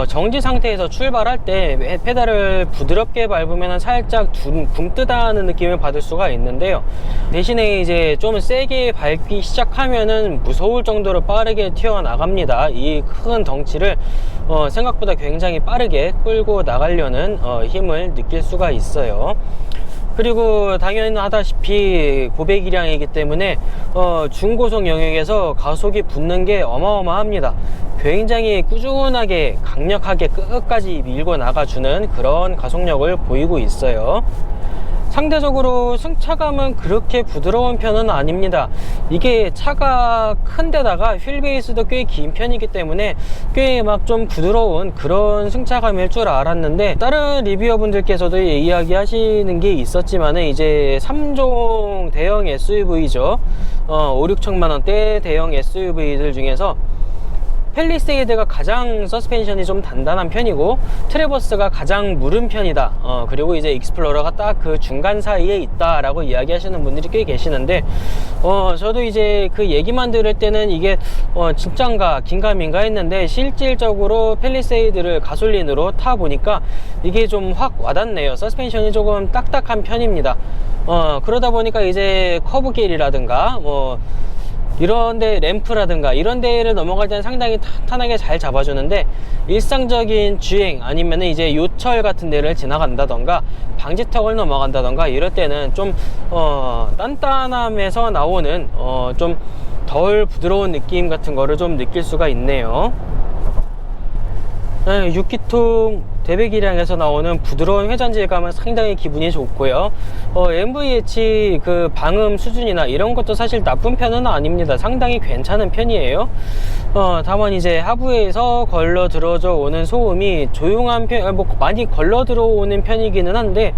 정지 상태에서 출발할 때 페달을 부드럽게 밟으면 살짝 굼 뜨다는 느낌을 받을 수가 있는데요. 대신에 이제 좀 세게 밟기 시작하면은 무서울 정도로 빠르게 튀어나갑니다. 이 큰 덩치를 생각보다 굉장히 빠르게 끌고 나가려는 힘을 느낄 수가 있어요. 그리고 당연하다시피 고배기량이기 때문에 중고속 영역에서 가속이 붙는 게 어마어마합니다. 굉장히 꾸준하게 강력하게 끝까지 밀고 나가주는 그런 가속력을 보이고 있어요. 상대적으로 승차감은 그렇게 부드러운 편은 아닙니다. 이게 차가 큰 데다가 휠 베이스도 꽤 긴 편이기 때문에 꽤 막 좀 부드러운 그런 승차감일 줄 알았는데, 다른 리뷰어 분들께서도 이야기하시는 게 있었지만은 이제 3종 대형 SUV죠. 5-6천만원대 대형 SUV들 중에서 팰리세이드가 가장 서스펜션이 좀 단단한 편이고, 트래버스가 가장 무른 편이다. 그리고 이제 익스플로러가 딱 그 중간 사이에 있다라고 이야기하시는 분들이 꽤 계시는데, 저도 이제 그 얘기만 들을 때는 이게 진짠가 긴가민가 했는데, 실질적으로 팰리세이드를 가솔린으로 타 보니까 이게 좀 확 와닿네요. 서스펜션이 조금 딱딱한 편입니다. 그러다 보니까 이제 커브길이라든가 뭐 이런데 램프라든가 이런 데를 넘어갈 때는 상당히 탄탄하게 잘 잡아주는데, 일상적인 주행 아니면은 이제 요철 같은 데를 지나간다던가 방지턱을 넘어간다던가 이럴 때는 좀 단단함에서 나오는 좀 덜 부드러운 느낌 같은 거를 좀 느낄 수가 있네요. 6기통 대배기량에서 나오는 부드러운 회전 질감은 상당히 기분이 좋고요. MVH 그 방음 수준이나 이런 것도 사실 나쁜 편은 아닙니다. 상당히 괜찮은 편이에요. 다만 이제 하부에서 걸러 들어져 오는 소음이 조용한 편, 뭐 많이 걸러 들어오는 편이기는 한데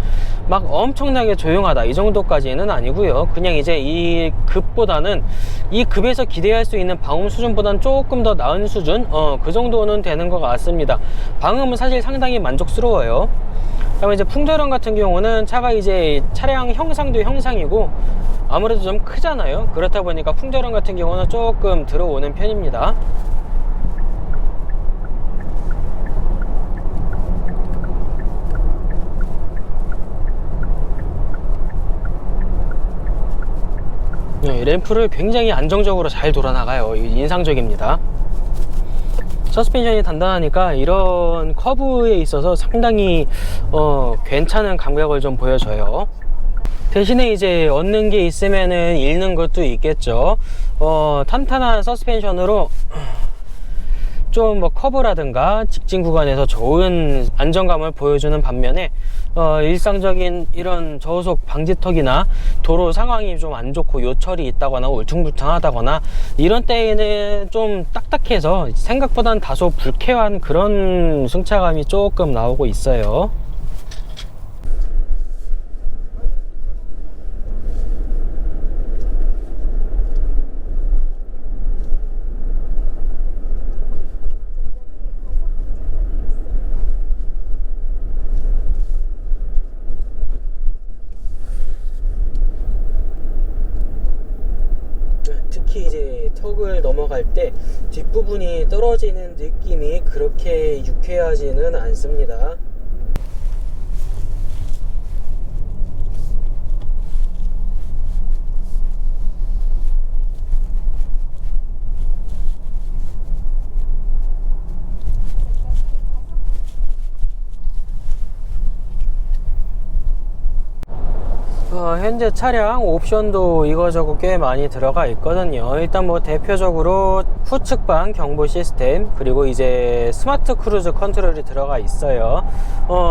막 엄청나게 조용하다 이 정도까지는 아니고요. 그냥 이제 이 급보다는 이 급에서 기대할 수 있는 방음 수준보다는 조금 더 나은 수준, 그 정도는 되는 것 같습니다. 방음은 사실 상당히 만족스러워요. 그다음에 이제 풍조량 같은 경우는 차가 이제 차량 형상도 형상이고 아무래도 좀 크잖아요. 그렇다 보니까 풍조량 같은 경우는 조금 들어오는 편입니다. 램프를 굉장히 안정적으로 잘 돌아나가요. 인상적입니다. 서스펜션이 단단하니까 이런 커브에 있어서 상당히 괜찮은 감각을 좀 보여줘요. 대신에 이제 얻는 게 있으면은 잃는 것도 있겠죠. 탄탄한 서스펜션으로 좀 뭐 커브라든가 직진 구간에서 좋은 안정감을 보여주는 반면에 일상적인 이런 저속 방지턱이나 도로 상황이 좀 안 좋고 요철이 있다거나 울퉁불퉁하다거나 이런 때에는 좀 딱딱해서 생각보다는 다소 불쾌한 그런 승차감이 조금 나오고 있어요. 특히 이제 턱을 넘어갈 때 뒷부분이 떨어지는 느낌이 그렇게 유쾌하지는 않습니다. 현재 차량 옵션도 이거저거 꽤 많이 들어가 있거든요. 일단 뭐 대표적으로 후측방 경보 시스템, 그리고 이제 스마트 크루즈 컨트롤이 들어가 있어요.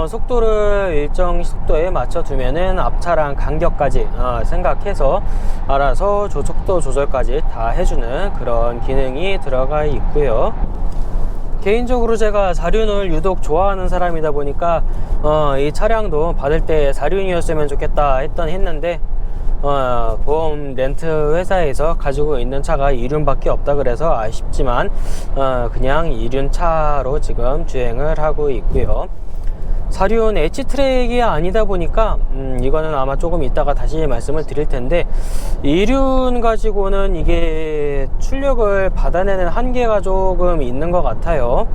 속도를 일정 속도에 맞춰 두면은 앞차랑 간격까지 생각해서 알아서 속도 조절까지 다 해주는 그런 기능이 들어가 있고요. 개인적으로 제가 사륜을 유독 좋아하는 사람이다 보니까 이 차량도 받을 때 사륜이었으면 좋겠다 했는데 보험 렌트 회사에서 가지고 있는 차가 2륜밖에 없다 그래서 아쉽지만 그냥 2륜 차로 지금 주행을 하고 있고요. 사륜 H트랙이 아니다 보니까 이거는 아마 조금 이따가 다시 말씀을 드릴 텐데 2륜 가지고는 이게 출력을 받아내는 한계가 조금 있는 것 같아요.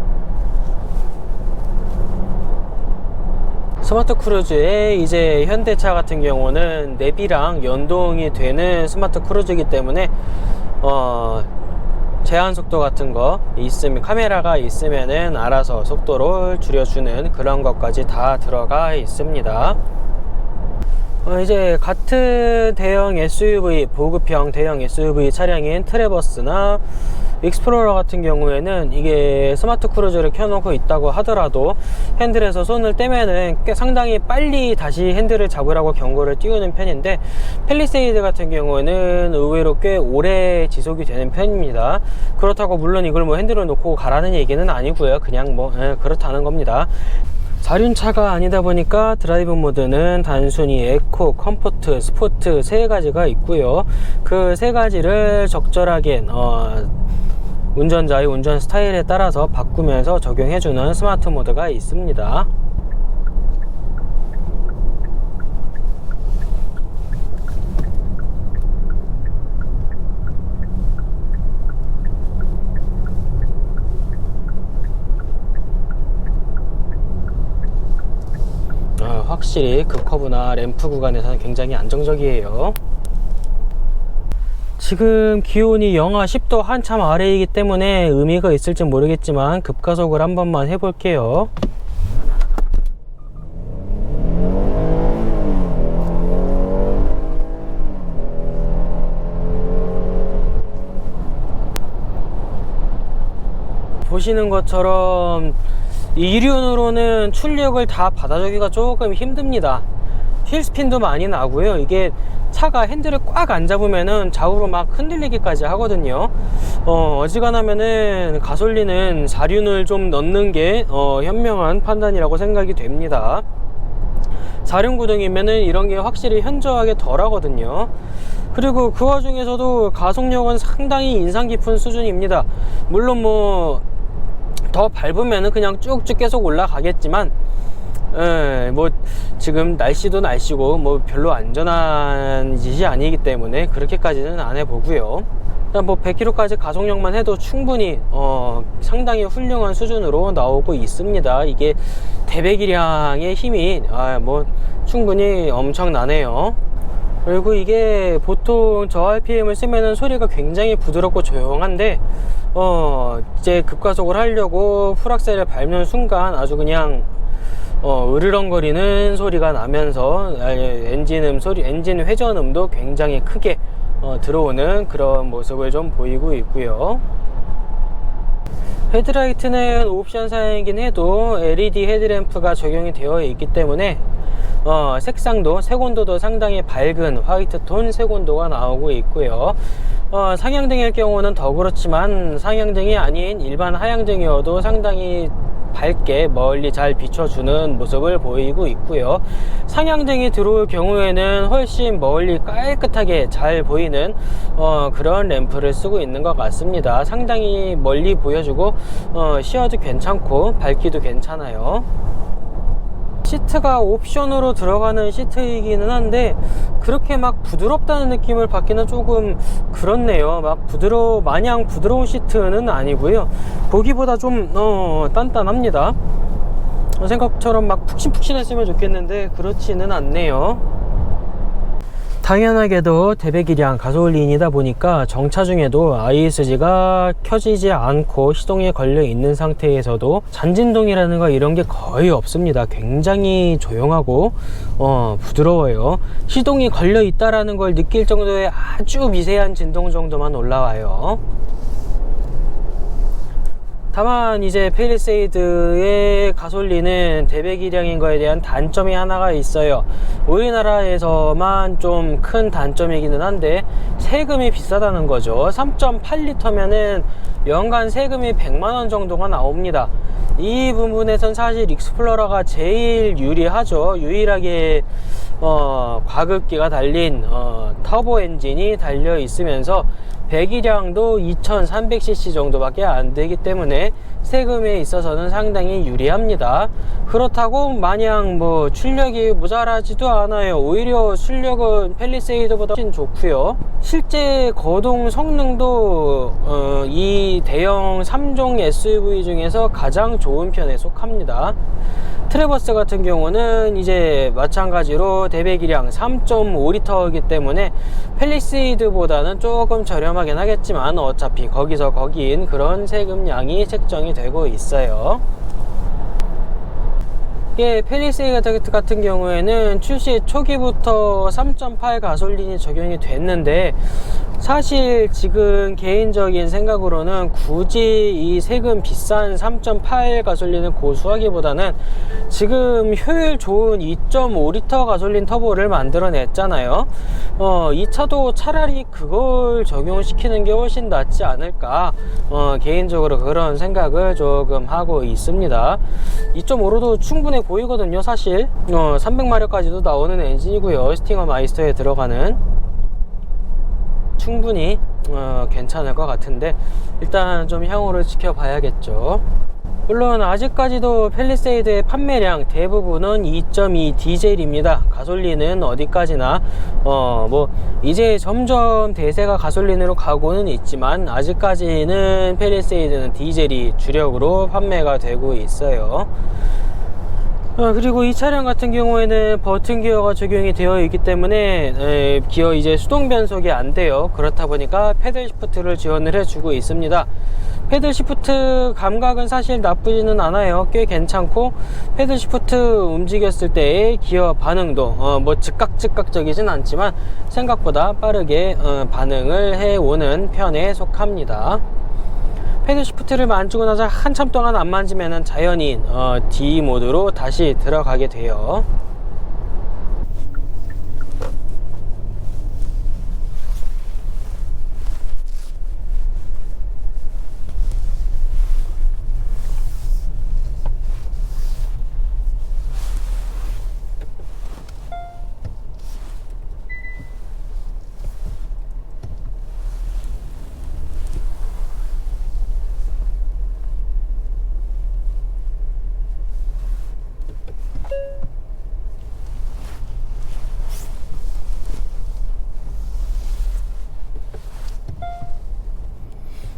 스마트 크루즈의 이제 현대차 같은 경우는 내비랑 연동이 되는 스마트 크루즈이기 때문에 제한 속도 같은 거 있으면, 카메라가 있으면은 알아서 속도를 줄여주는 그런 것까지 다 들어가 있습니다. 이제 같은 대형 SUV, 보급형 대형 SUV 차량인 트래버스나 익스플로러 같은 경우에는 이게 스마트 크루즈를 켜놓고 있다고 하더라도 핸들에서 손을 떼면은 꽤 상당히 빨리 다시 핸들을 잡으라고 경고를 띄우는 편인데, 팰리세이드 같은 경우에는 의외로 꽤 오래 지속이 되는 편입니다. 그렇다고 물론 이걸 뭐 핸들을 놓고 가라는 얘기는 아니고요. 그냥 뭐 그렇다는 겁니다. 사륜차가 아니다 보니까 드라이브 모드는 단순히 에코, 컴포트, 스포트 세 가지가 있고요. 그 세 가지를 적절하게 운전자의 운전 스타일에 따라서 바꾸면서 적용해주는 스마트 모드가 있습니다. 확실히 급커브나 램프 구간에서는 굉장히 안정적이에요. 지금 기온이 영하 10도 한참 아래이기 때문에 의미가 있을지 모르겠지만 급가속을 한 번만 해볼게요. 보시는 것처럼 이륜으로는 출력을 다 받아주기가 조금 힘듭니다. 휠스핀도 많이 나고요. 이게 차가 핸들을 꽉 안 잡으면은 좌우로 막 흔들리기까지 하거든요. 어지간하면은 가솔린은 4륜을 좀 넣는 게 현명한 판단이라고 생각이 됩니다. 4륜 구동이면은 이런 게 확실히 현저하게 덜 하거든요. 그리고 그 와중에서도 가속력은 상당히 인상 깊은 수준입니다. 물론 뭐 더 밟으면은 그냥 쭉쭉 계속 올라가겠지만 뭐 지금 날씨도 날씨고 뭐 별로 안전한 짓이 아니기 때문에 그렇게까지는 안 해보고요. 일단 뭐 100km까지 가속력만 해도 충분히 상당히 훌륭한 수준으로 나오고 있습니다. 이게 대배기량의 힘이 뭐 충분히 엄청나네요. 그리고 이게 보통 저 RPM을 쓰면은 소리가 굉장히 부드럽고 조용한데 이제 급가속을 하려고 풀악셀을 밟는 순간 아주 그냥 으르렁거리는 소리가 나면서 엔진 회전음도 굉장히 크게 들어오는 그런 모습을 좀 보이고 있고요. 헤드라이트는 옵션 사양이긴 해도 LED 헤드램프가 적용이 되어 있기 때문에 색상도 색온도도 상당히 밝은 화이트 톤 색온도가 나오고 있고요. 상향등일 경우는 더 그렇지만 상향등이 아닌 일반 하향등이어도 상당히 밝게 멀리 잘 비춰주는 모습을 보이고 있고요. 상향등이 들어올 경우에는 훨씬 멀리 깨끗하게 잘 보이는 그런 램프를 쓰고 있는 것 같습니다. 상당히 멀리 보여주고 시야도 괜찮고 밝기도 괜찮아요. 시트가 옵션으로 들어가는 시트이기는 한데 그렇게 막 부드럽다는 느낌을 받기는 조금 그렇네요. 막 마냥 부드러운 시트는 아니고요. 보기보다 좀 단단합니다. 생각처럼 막 푹신푹신했으면 좋겠는데 그렇지는 않네요. 당연하게도 대배기량 가솔린이다 보니까 정차 중에도 ISG가 켜지지 않고 시동에 걸려 있는 상태에서도 잔진동이라는가 이런 게 거의 없습니다. 굉장히 조용하고 부드러워요. 시동이 걸려 있다라는 걸 느낄 정도의 아주 미세한 진동 정도만 올라와요. 다만 이제 팰리세이드의 가솔린은 대배기량인 거에 대한 단점이 하나가 있어요. 우리나라에서만 좀 큰 단점이기는 한데 세금이 비싸다는 거죠. 3.8리터면은 연간 세금이 100만원 정도가 나옵니다. 이 부분에선 사실 익스플로러가 제일 유리하죠. 유일하게 과급기가 달린 터보 엔진이 달려 있으면서 배기량도 2300cc 정도밖에 안 되기 때문에 세금에 있어서는 상당히 유리합니다. 그렇다고 마냥 뭐 출력이 모자라지도 않아요. 오히려 출력은 팰리세이드보다 훨씬 좋고요. 실제 거동 성능도 이 대형 3종 SUV 중에서 가장 좋은 편에 속합니다. 트래버스 같은 경우는 이제 마찬가지로 대배기량 3.5리터이기 때문에 팰리세이드보다는 조금 저렴하긴 하겠지만 어차피 거기서 거기인 그런 세금량이 책정이 되고 있어요. 예, 팰리세이드 같은 경우에는 출시 초기부터 3.8 가솔린이 적용이 됐는데 사실 지금 개인적인 생각으로는 굳이 이 세금 비싼 3.8 가솔린을 고수하기보다는 지금 효율 좋은 2.5리터 가솔린 터보를 만들어냈잖아요. 이 차도 차라리 그걸 적용시키는 게 훨씬 낫지 않을까 개인적으로 그런 생각을 조금 하고 있습니다. 2.5로도 충분해 보이거든요. 사실 300마력까지도 나오는 엔진이고요. 스팅어 마이스터에 들어가는 충분히 괜찮을 것 같은데 일단 좀 향후를 지켜봐야겠죠. 물론 아직까지도 팰리세이드의 판매량 대부분은 2.2 디젤입니다. 가솔린은 어디까지나 뭐 이제 점점 대세가 가솔린으로 가고는 있지만 아직까지는 팰리세이드는 디젤이 주력으로 판매가 되고 있어요. 그리고 이 차량 같은 경우에는 버튼 기어가 적용이 되어 있기 때문에 기어 이제 수동 변속이 안 돼요. 그렇다 보니까 패들 시프트를 지원을 해주고 있습니다. 패들 시프트 감각은 사실 나쁘지는 않아요. 꽤 괜찮고 패들 시프트 움직였을 때의 기어 반응도 뭐 즉각적이진 않지만 생각보다 빠르게 반응을 해오는 편에 속합니다. 패드 시프트를 만지고 나서 한참 동안 안 만지면은 자연히 D 모드로 다시 들어가게 돼요.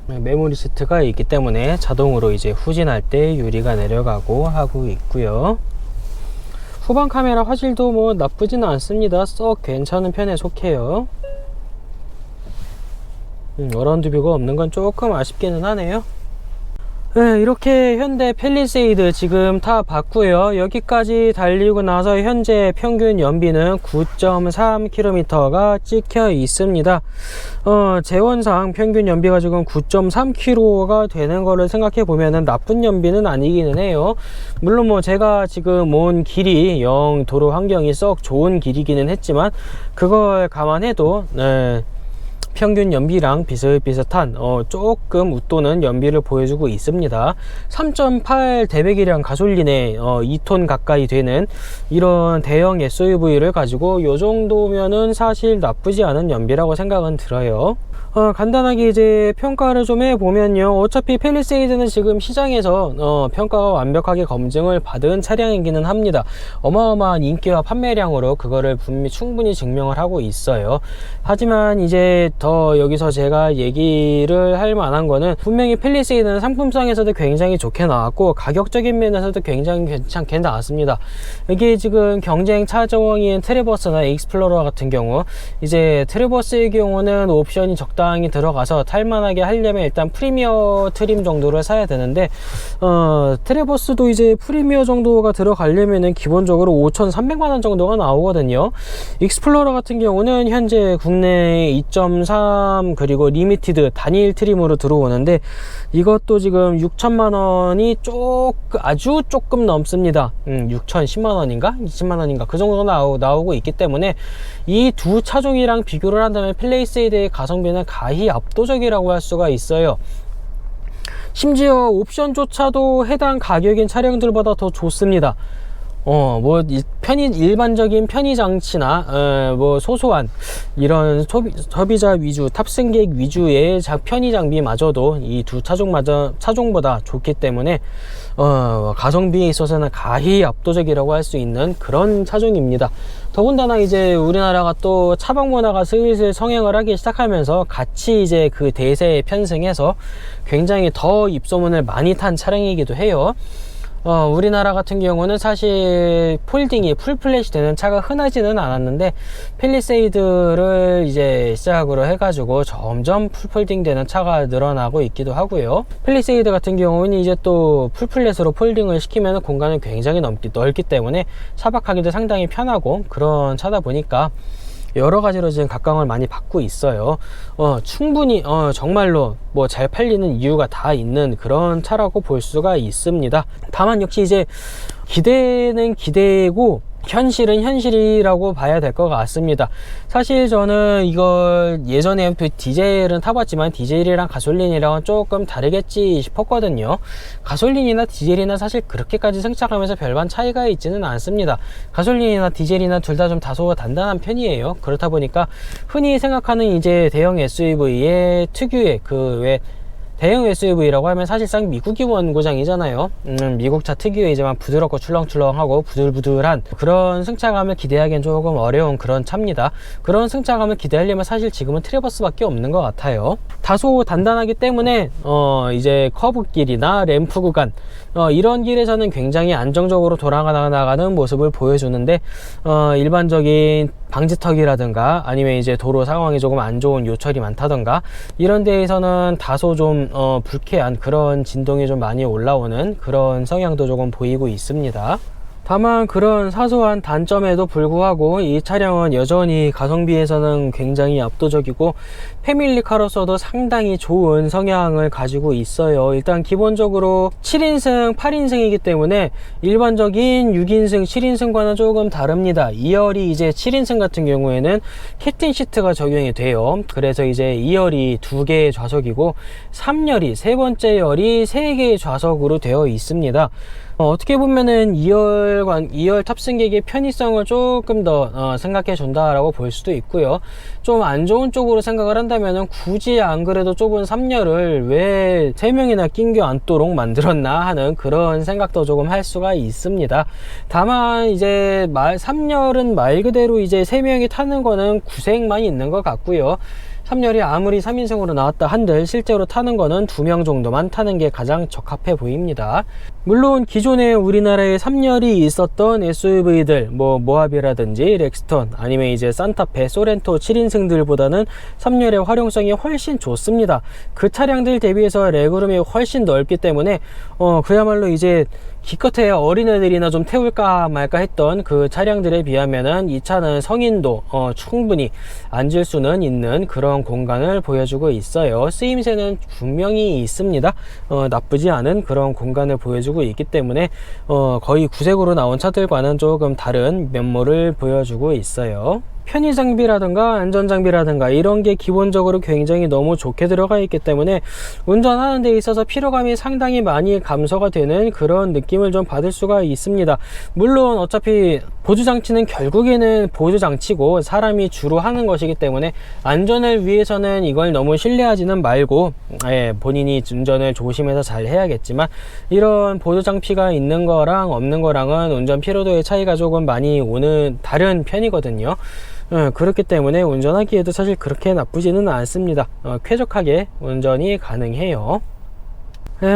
메모리 시트가 있기 때문에 자동으로 이제 후진할 때 유리가 내려가고 하고 있고요. 후방 카메라 화질도 뭐 나쁘지는 않습니다. 썩 괜찮은 편에 속해요. 어라운드 뷰가 없는 건 조금 아쉽기는 하네요. 네, 이렇게 현대 팰리세이드 지금 다 봤고요. 여기까지 달리고 나서 현재 평균 연비는 9.3km가 찍혀 있습니다. 재원상 평균 연비가 지금 9.3km가 되는 거를 생각해 보면은 나쁜 연비는 아니기는 해요. 물론 뭐 제가 지금 온 길이 영 도로 환경이 썩 좋은 길이기는 했지만 그걸 감안해도 평균 연비랑 비슷비슷한 조금 웃도는 연비를 보여주고 있습니다. 3.8 대배기량 가솔린에 2톤 가까이 되는 이런 대형 SUV를 가지고 요 정도면은 사실 나쁘지 않은 연비라고 생각은 들어요. 간단하게 이제 평가를 좀 해보면요, 어차피 팰리세이드는 지금 시장에서 평가가 완벽하게 검증을 받은 차량이기는 합니다. 어마어마한 인기와 판매량으로 그거를 충분히 증명을 하고 있어요. 하지만 이제 더 여기서 제가 얘기를 할 만한 거는, 분명히 팰리세이드는 상품성에서도 굉장히 좋게 나왔고 가격적인 면에서도 굉장히 괜찮게 나왔습니다. 이게 지금 경쟁 차종인 트래버스나 익스플로러 같은 경우, 이제 트래버스의 경우는 옵션이 적당히 들어가서 탈만하게 하려면 일단 프리미어 트림 정도를 사야 되는데, 트래버스도 이제 프리미어 정도가 들어가려면은 기본적으로 5,300만원 정도가 나오거든요. 익스플로러 같은 경우는 현재 국내 2.3 그리고 리미티드 단일 트림으로 들어오는데, 이것도 지금 6천만원이 아주 조금 넘습니다. 6,010만원인가 20만원인가 그 정도 나오고 있기 때문에 이 두 차종이랑 비교를 한다면 팰리세이드의 가성비는 가히 압도적이라고 할 수가 있어요. 심지어 옵션조차도 해당 가격인 차량들보다 더 좋습니다. 뭐 일반적인 편의 장치나 뭐 소소한 이런 소비자 위주, 탑승객 위주의 편의 장비마저도 이 두 차종보다 좋기 때문에 가성비에 있어서는 가히 압도적이라고 할 수 있는 그런 차종입니다. 더군다나 이제 우리나라가 또 차박 문화가 슬슬 성행을 하기 시작하면서 같이 이제 그 대세에 편승해서 굉장히 더 입소문을 많이 탄 차량이기도 해요. 우리나라 같은 경우는 사실 폴딩이 풀플랫이 되는 차가 흔하지는 않았는데, 팰리세이드를 이제 시작으로 해가지고 점점 풀폴딩 되는 차가 늘어나고 있기도 하고요. 팰리세이드 같은 경우는 이제 또 풀플랫으로 폴딩을 시키면 공간이 굉장히 넓기 때문에 차박하기도 상당히 편하고 그런 차다 보니까 여러 가지로 지금 각광을 많이 받고 있어요. 충분히 정말로 뭐 잘 팔리는 이유가 다 있는 그런 차라고 볼 수가 있습니다. 다만 역시 이제 기대는 기대고 현실은 현실이라고 봐야 될 것 같습니다. 사실 저는 이걸 예전에 디젤은 타봤지만 디젤이랑 가솔린이랑은 조금 다르겠지 싶었거든요. 가솔린이나 디젤이나 사실 그렇게까지 승차감에서 별반 차이가 있지는 않습니다. 가솔린이나 디젤이나 둘 다 좀 다소 단단한 편이에요. 그렇다 보니까 흔히 생각하는 이제 대형 SUV의 특유의 대형 SUV라고 하면 사실상 미국이 원고장이잖아요. 미국차 특유이지만 부드럽고 출렁출렁하고 부들부들한 그런 승차감을 기대하기엔 조금 어려운 그런 차입니다. 그런 승차감을 기대하려면 사실 지금은 트래버스밖에 없는 것 같아요. 다소 단단하기 때문에 이제 커브길이나 램프 구간 이런 길에서는 굉장히 안정적으로 돌아가는 모습을 보여주는데, 일반적인 방지턱이라든가 아니면 이제 도로 상황이 조금 안 좋은 요철이 많다던가 이런 데에서는 다소 좀 불쾌한 그런 진동이 좀 많이 올라오는 그런 성향도 조금 보이고 있습니다. 다만 그런 사소한 단점에도 불구하고 이 차량은 여전히 가성비에서는 굉장히 압도적이고 패밀리카로서도 상당히 좋은 성향을 가지고 있어요. 일단 기본적으로 7인승 8인승이기 때문에 일반적인 6인승 7인승과는 조금 다릅니다. 2열이 이제 7인승 같은 경우에는 캡틴 시트가 적용이 돼요. 그래서 이제 2열이 2개의 좌석이고 3열이 세 번째 열이 3개의 좌석으로 되어 있습니다. 어떻게 보면은 2열 탑승객의 편의성을 조금 더 생각해 준다라고 볼 수도 있고요. 좀 안 좋은 쪽으로 생각을 한다면은 굳이 안 그래도 좁은 3열을 왜 3명이나 낑겨 앉도록 만들었나 하는 그런 생각도 조금 할 수가 있습니다. 다만 이제 3열은 말 그대로 이제 3명이 타는 거는 구색만 있는 것 같고요. 3열이 아무리 3인승으로 나왔다 한들 실제로 타는 거는 2명 정도만 타는 게 가장 적합해 보입니다. 물론 기존에 우리나라에 3열이 있었던 SUV들 모하비라든지 렉스턴 아니면 이제 산타페, 소렌토 7인승들보다는 3열의 활용성이 훨씬 좋습니다. 그 차량들 대비해서 레그룸이 훨씬 넓기 때문에 그야말로 이제 기껏해야 어린애들이나 좀 태울까 말까 했던 그 차량들에 비하면은 이 차는 성인도 충분히 앉을 수는 있는 그런 공간을 보여주고 있어요. 쓰임새는 분명히 있습니다. 나쁘지 않은 그런 공간을 보여주고 있기 때문에 거의 구색으로 나온 차들과는 조금 다른 면모를 보여주고 있어요. 편의 장비라든가 안전 장비라든가 이런 게 기본적으로 굉장히 너무 좋게 들어가 있기 때문에 운전하는 데 있어서 피로감이 상당히 많이 감소가 되는 그런 느낌을 좀 받을 수가 있습니다. 물론 어차피 보조장치는 결국에는 보조장치고 사람이 주로 하는 것이기 때문에 안전을 위해서는 이걸 너무 신뢰하지는 말고 본인이 운전을 조심해서 잘 해야겠지만 이런 보조장치가 있는 거랑 없는 거랑은 운전 피로도의 차이가 조금 많이 오는 다른 편이거든요. 그렇기 때문에 운전하기에도 사실 그렇게 나쁘지는 않습니다. 쾌적하게 운전이 가능해요.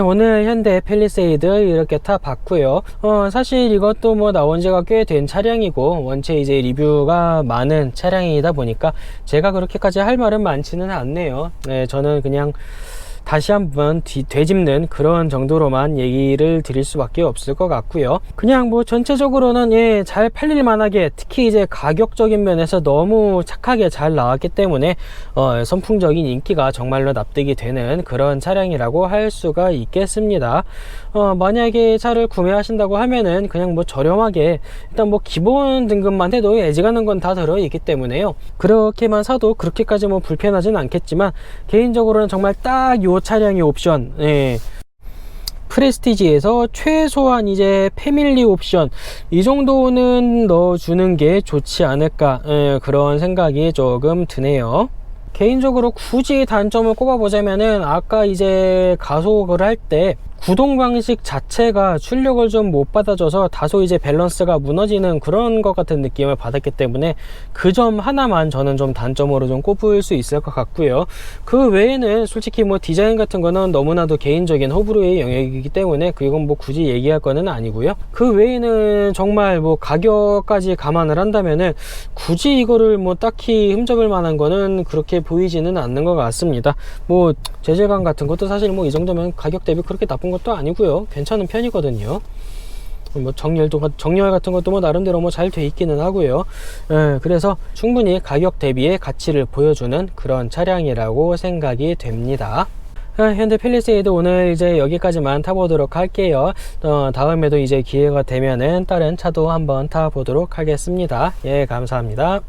오늘 현대 팰리세이드 이렇게 타 봤고요. 사실 이것도 뭐 나온 지가 꽤 된 차량이고 원체 이제 리뷰가 많은 차량이다 보니까 제가 그렇게까지 할 말은 많지는 않네요. 저는 그냥 다시 한번 되짚는 그런 정도로만 얘기를 드릴 수밖에 없을 것 같고요. 그냥 뭐 전체적으로는 잘 팔릴 만하게 특히 이제 가격적인 면에서 너무 착하게 잘 나왔기 때문에 선풍적인 인기가 정말로 납득이 되는 그런 차량이라고 할 수가 있겠습니다. 만약에 차를 구매하신다고 하면은 그냥 뭐 저렴하게 일단 뭐 기본 등급만 해도 애지가는 건 다 들어있기 때문에요. 그렇게만 사도 그렇게까지 뭐 불편하진 않겠지만 개인적으로는 정말 딱 요 차량의 옵션, 프레스티지에서 최소한 이제 패밀리 옵션 이 정도는 넣어주는 게 좋지 않을까 그런 생각이 조금 드네요. 개인적으로 굳이 단점을 꼽아보자면은 아까 이제 가속을 할 때 구동 방식 자체가 출력을 좀 못 받아줘서 다소 이제 밸런스가 무너지는 그런 것 같은 느낌을 받았기 때문에 그 점 하나만 저는 좀 단점으로 좀 꼽을 수 있을 것 같고요. 그 외에는 솔직히 뭐 디자인 같은 거는 너무나도 개인적인 호불호의 영역이기 때문에 그건 뭐 굳이 얘기할 거는 아니고요. 그 외에는 정말 뭐 가격까지 감안을 한다면은 굳이 이거를 뭐 딱히 흠잡을 만한 거는 그렇게 보이지는 않는 것 같습니다. 뭐 재질감 같은 것도 사실 뭐 이 정도면 가격 대비 그렇게 나쁜 것도 아니고요. 괜찮은 편이거든요. 뭐 정렬 같은 것도 뭐 나름대로 뭐 잘 돼 있기는 하고요. 그래서 충분히 가격 대비의 가치를 보여주는 그런 차량이라고 생각이 됩니다. 현대 팰리세이드 오늘 이제 여기까지만 타보도록 할게요. 다음에도 이제 기회가 되면은 다른 차도 한번 타보도록 하겠습니다. 감사합니다.